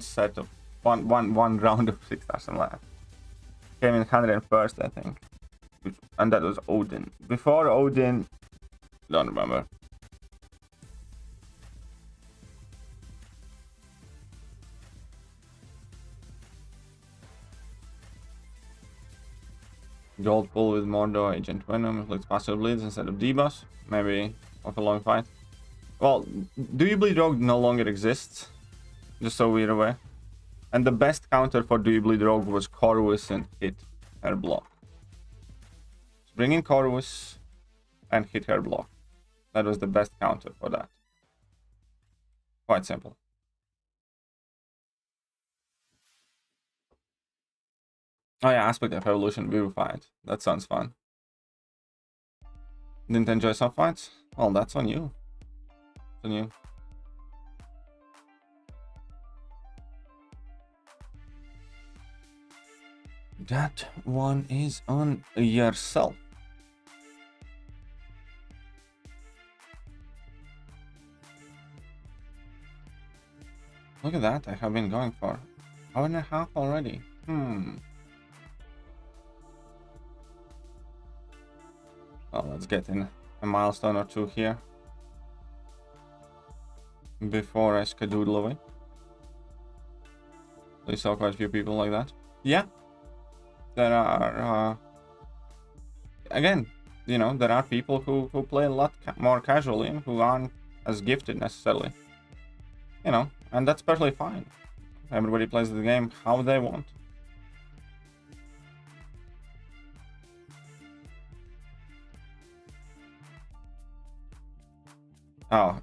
S3: set of one round of 6 or something like that. Came in 101st, I think. And that was Odin. Before Odin, don't remember. Gold pull with Mordor, Agent Venom, inflicts passive bleeds instead of debuffs. Maybe of a long fight. Well, Do You Bleed Rogue no longer exists. Just so we're aware. And the best counter for Do You Bleed Rogue was Corvus and hit her block. So bring in Corvus and hit her block. That was the best counter for that. Quite simple. Oh yeah, Aspect of Evolution Vivified. That sounds fun. Didn't enjoy some fights? Well, that's on you. It's on you. That one is on yourself. Look at that, I have been going for an hour and a half already. Well, let's get in a milestone or two here before I skedoodle away. We saw quite a few people like that. Yeah. There are, again, you know, there are people who play a lot more casually and who aren't as gifted necessarily. You know, and that's perfectly fine. Everybody plays the game how they want. Oh.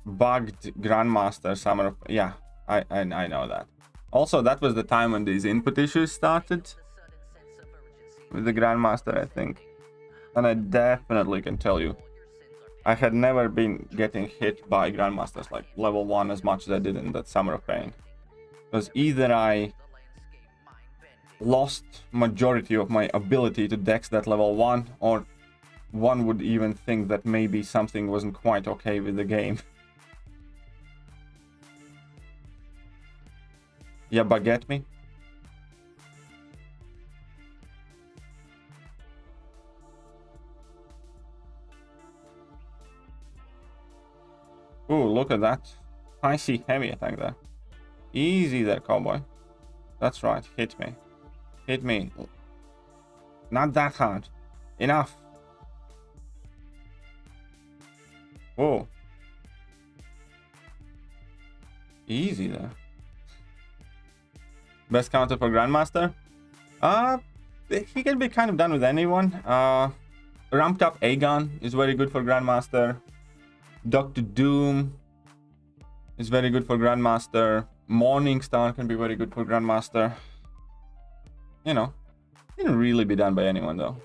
S3: Bugged Grandmaster Summer of... Yeah, I know that. Also, that was the time when these input issues started with the Grandmaster, I think. And I definitely can tell you, I had never been getting hit by Grandmasters like level 1 as much as I did in that Summer of Pain. Because either I lost majority of my ability to dex that level 1, or one would even think that maybe something wasn't quite okay with the game. Yeah, but get me? Ooh, look at that. Spicy heavy attack there. Easy there, cowboy. That's right, hit me. Hit me. Not that hard. Enough. Whoa. Easy there. Best counter for Grandmaster? He can be kind of done with anyone. Ramped up Aegon is very good for Grandmaster. Dr. Doom is very good for Grandmaster. Morningstar can be very good for Grandmaster. You know, can really be done by anyone though.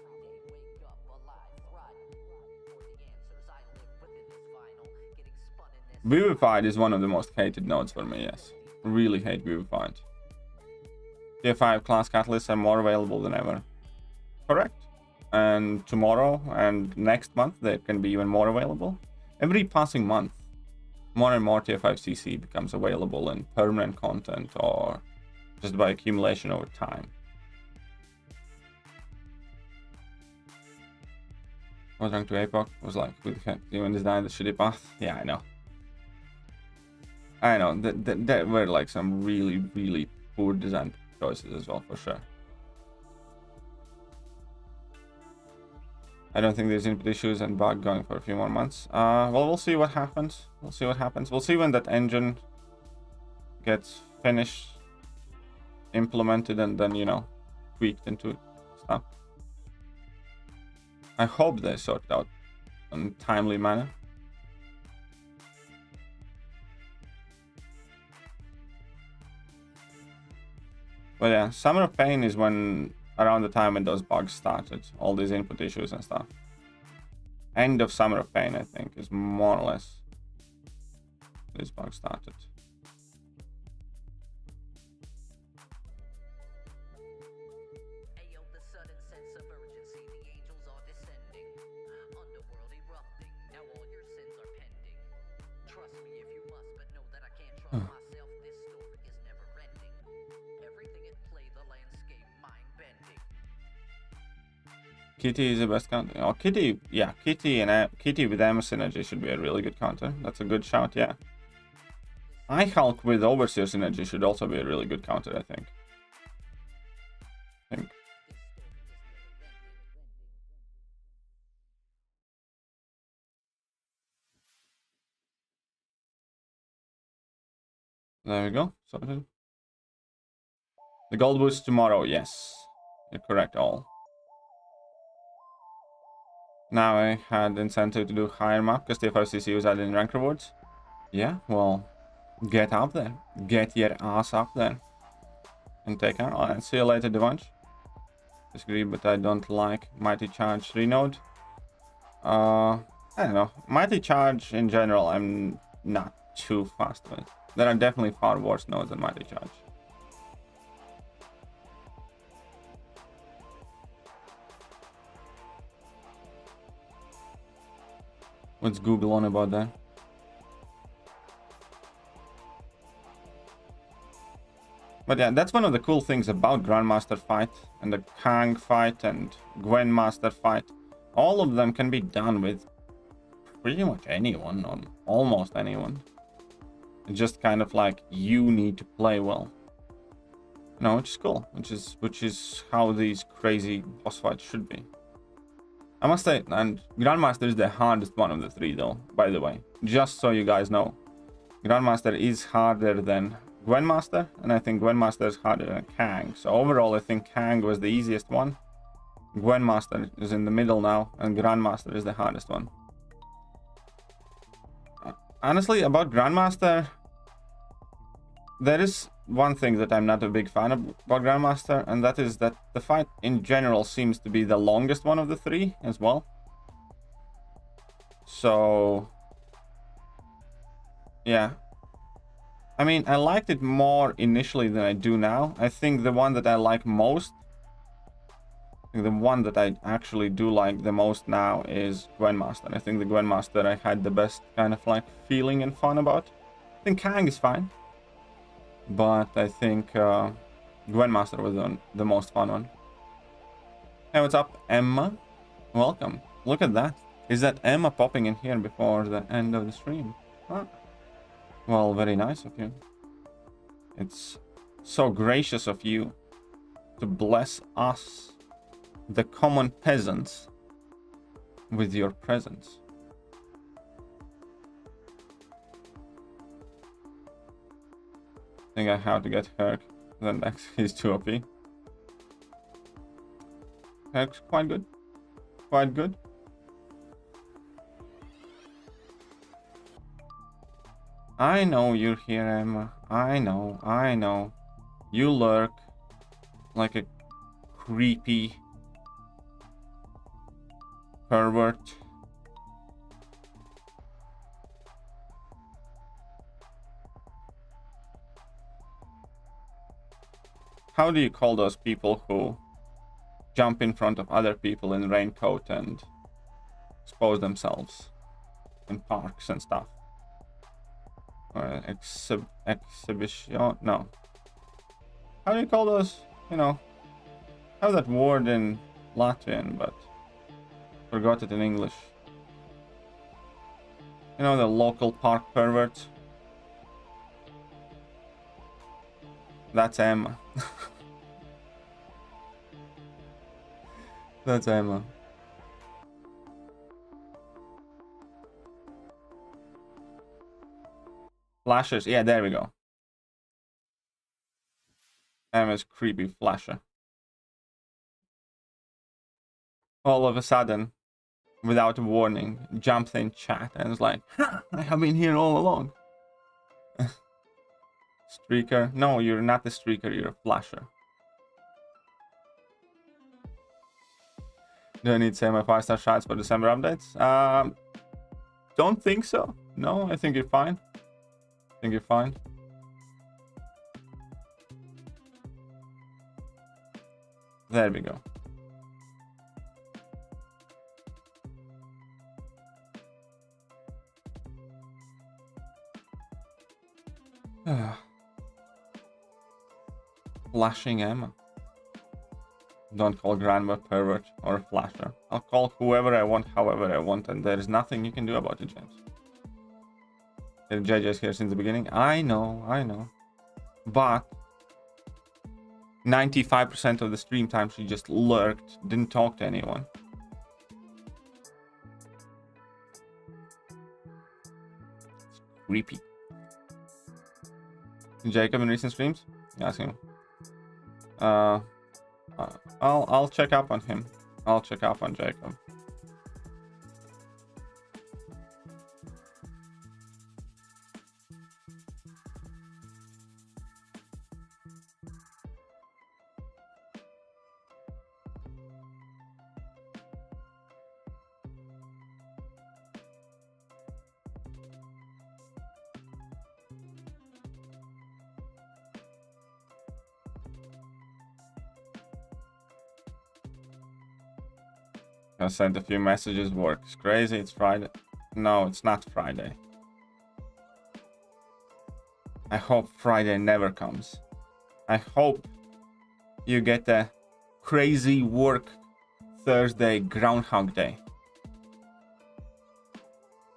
S3: Vivified is one of the most hated nodes for me, yes. Really hate Vivified. Tier 5 class catalysts are more available than ever. Correct. and tomorrow and next month there can be even more available. Every passing month, more and more tier 5 CC becomes available in permanent content or just by accumulation over time. Was wrong to APOC? Was like, who the heck even designed the shitty path? Yeah, I know. I know, that were like some really poor design choices as well, for sure. I don't think there's input issues and bug going for a few more months. Well, we'll see what happens. We'll see what happens. We'll see when that engine gets finished, implemented, and then, you know, tweaked into stuff. I hope they sort it out in a timely manner. But yeah, Summer of Pain is when, around the time when those bugs started, all these input issues and stuff. End of Summer of Pain, I think, is more or less these bugs started. Kitty is the best counter. Oh, Kitty, yeah, Kitty and Kitty with Emma synergy should be a really good counter. That's a good shout, yeah. I-Hulk with Overseer synergy should also be a really good counter, I think. There we go. Sorted. The gold boost tomorrow, yes. You're correct, all. Now I had incentive to do higher map because the FRCC was added in rank rewards. Yeah, well, get up there. Get your ass up there. And take out. Alright, see you later, Devanch. Disagree, but I don't like Mighty Charge Renode. I don't know. Mighty Charge in general, I'm not too fast with. There are definitely far worse nodes than Mighty Charge. What's Google on about that? But yeah, that's one of the cool things about Grandmaster fight and the Kang fight and Gwen Master fight. All of them can be done with pretty much anyone, or almost anyone. It's just kind of like you need to play well. No, which is cool. Which is how these crazy boss fights should be. I must say, and Grandmaster is the hardest one of the three though, by the way. Just so you guys know. Grandmaster is harder than Gwenmaster, and I think Gwenmaster is harder than Kang. So overall, I think Kang was the easiest one. Gwenmaster is in the middle now, and Grandmaster is the hardest one. Honestly, about Grandmaster, there is one thing that I'm not a big fan of about Grandmaster, and that is that the fight in general seems to be the longest one of the three as well. So, yeah. I mean, I liked it more initially than I do now. I think the one that I like most, the one that I actually do like the most now is Gwenmaster. I think the Gwenmaster I had the best kind of like feeling and fun about. I think Kang is fine, but I think Gwenmaster was the most fun one. Hey, what's up, Emma? Welcome. Look at that. Is that Emma popping in here before the end of the stream? Huh. Well, very nice of you. It's so gracious of you to bless us, the common peasants, with your presence. I think I have to get Herc, then next he's too OP. Herc's quite good. Quite good. I know you're here, Emma. I know. You lurk like a creepy pervert. How do you call those people who jump in front of other people in raincoat and expose themselves in parks and stuff. Or exhibition, no. How do you call those? You know, I have that word in Latvian, but forgot it in English. You know, the local park perverts. That's Emma. That's Emma. Flashers, yeah, there we go. Emma's creepy flasher. All of a sudden, without a warning, jumps in chat and is like, ha, I have been here all along. Streaker. No, you're not a streaker, you're a flasher. Do I need to say my 5-star shots for December updates? Don't think so. No, I think you're fine. I think you're fine. There we go. Flashing Emma. Don't call grandma pervert or a flasher. I'll call whoever I want, however I want, and there is nothing you can do about it, James. JJ's here since the beginning. I know. But 95% of the stream time she just lurked, didn't talk to anyone. It's creepy. Jacob in recent streams? Ask him. I'll check up on him. I'll check up on Jacob. I sent a few messages, works crazy, it's Friday. No, it's not Friday. I hope Friday never comes. I hope you get a crazy work Thursday Groundhog Day.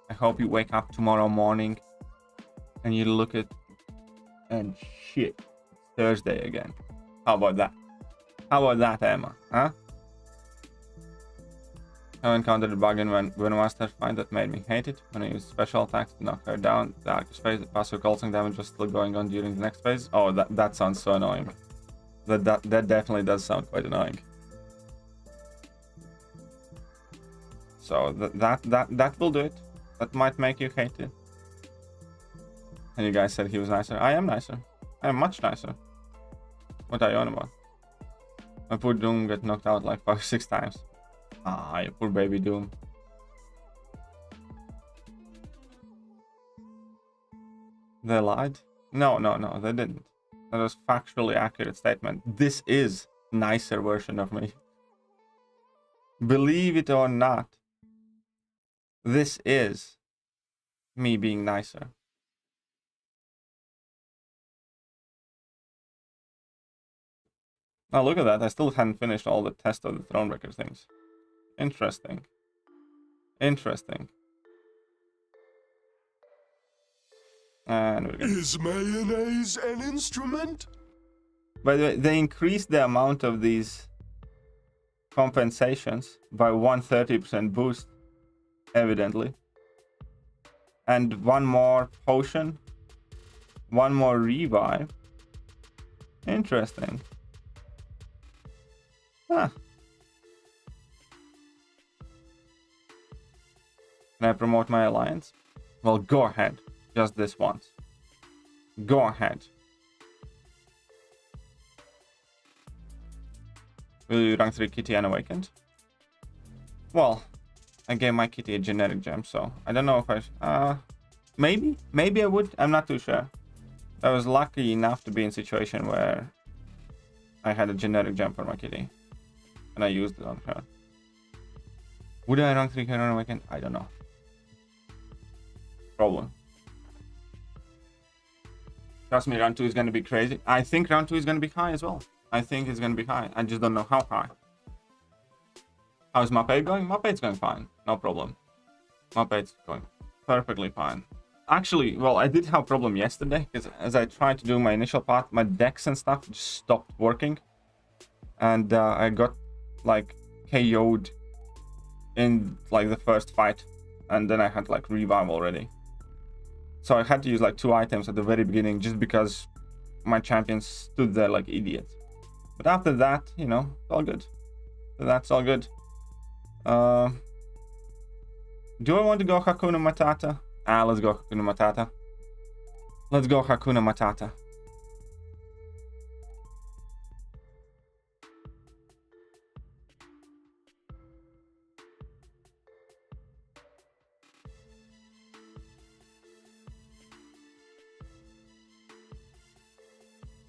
S3: I hope you wake up tomorrow morning and you look at and shit, it's Thursday again. How about that? How about that, Emma? Huh? I encountered a bug in Master Find that made me hate it. When I used special attacks to knock her down, the Arcus phase, the passive pulsing damage was still going on during the next phase. Oh, that sounds so annoying. That definitely does sound quite annoying. So that will do it. That might make you hate it. And you guys said he was nicer. I am nicer. I am much nicer. What are you on about? My poor Doom got knocked out like 5 or 6 times. Ah, you poor baby Doom. They lied? No, they didn't. That was factually accurate statement. This is nicer version of me. Believe it or not, this is me being nicer. Now look at that, I still hadn't finished all the test of the Thronebreaker things. Interesting. Interesting. And we're gonna...
S9: Is mayonnaise an instrument?
S3: By the way, they increased the amount of these compensations by 130% boost, evidently. And one more potion. One more revive. Interesting. Huh. Can I promote my alliance? Well, go ahead. Just this once. Go ahead. Will you rank 3 kitty and awakened? Well, I gave my kitty a generic gem, so I don't know if I... Maybe I would. I'm not too sure. I was lucky enough to be in a situation where I had a generic gem for my kitty. and I used it on her. Would I rank 3k on a weekend? I don't know. Problem. Trust me, round 2 is going to be crazy. I think round 2 is going to be high as well. I think it's going to be high. I just don't know how high. How's map 8 going? Map 8's going fine. No problem. Map 8's going perfectly fine. Actually, well, I did have a problem yesterday because as I tried to do my initial part, my decks and stuff just stopped working. And I got like KO'd in like the first fight. And then I had like revive already. So I had to use like 2 items at the very beginning just because my champions stood there like idiots. But after that, you know, it's all good. So that's all good. Do I want to go Hakuna Matata? Let's go Hakuna Matata. Let's go Hakuna Matata.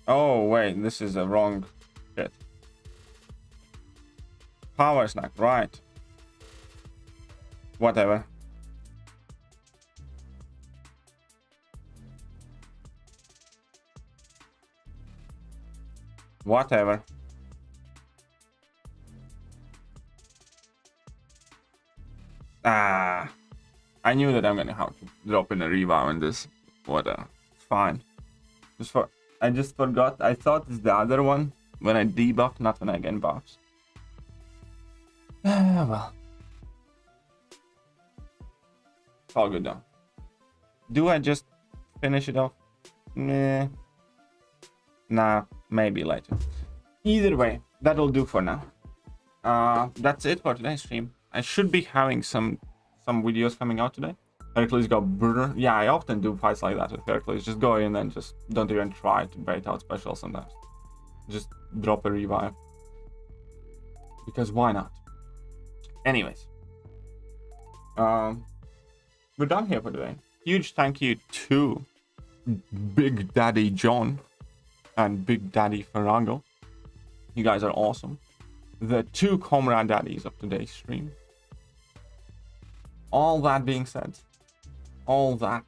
S3: Oh, wait, this is a wrong shit. Power snack, right. Whatever. Whatever. I knew that I'm gonna have to drop in a revive in this. Whatever. Fine. I just forgot. I thought it's the other one when I debuff, not when I get buffs. Well. It's all good though. Do I just finish it off? Meh. Nah, maybe later. Either way, that'll do for now. That's it for today's stream. I should be having some videos coming out today. Hercules got brr. Yeah, I often do fights like that with Hercules. Just go in and just don't even try to bait out specials sometimes. Just drop a revive. Because why not? Anyways. We're done here for today. Huge thank you to Big Daddy John and Big Daddy Ferrago. You guys are awesome. The 2 Comrade daddies of today's stream. All that being said.
S9: Welcome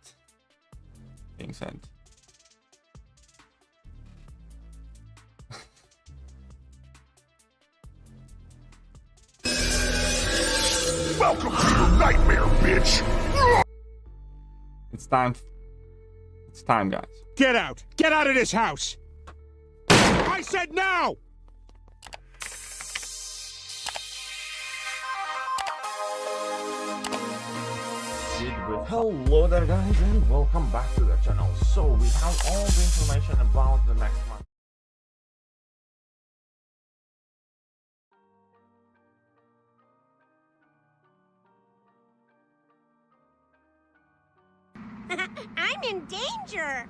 S9: to your nightmare, bitch!
S3: It's time. It's time, guys.
S6: Get out! Get out of this house! I said no!
S3: Hello there, guys, and welcome back to the channel. So we have all the information about the next month.
S10: I'm in danger!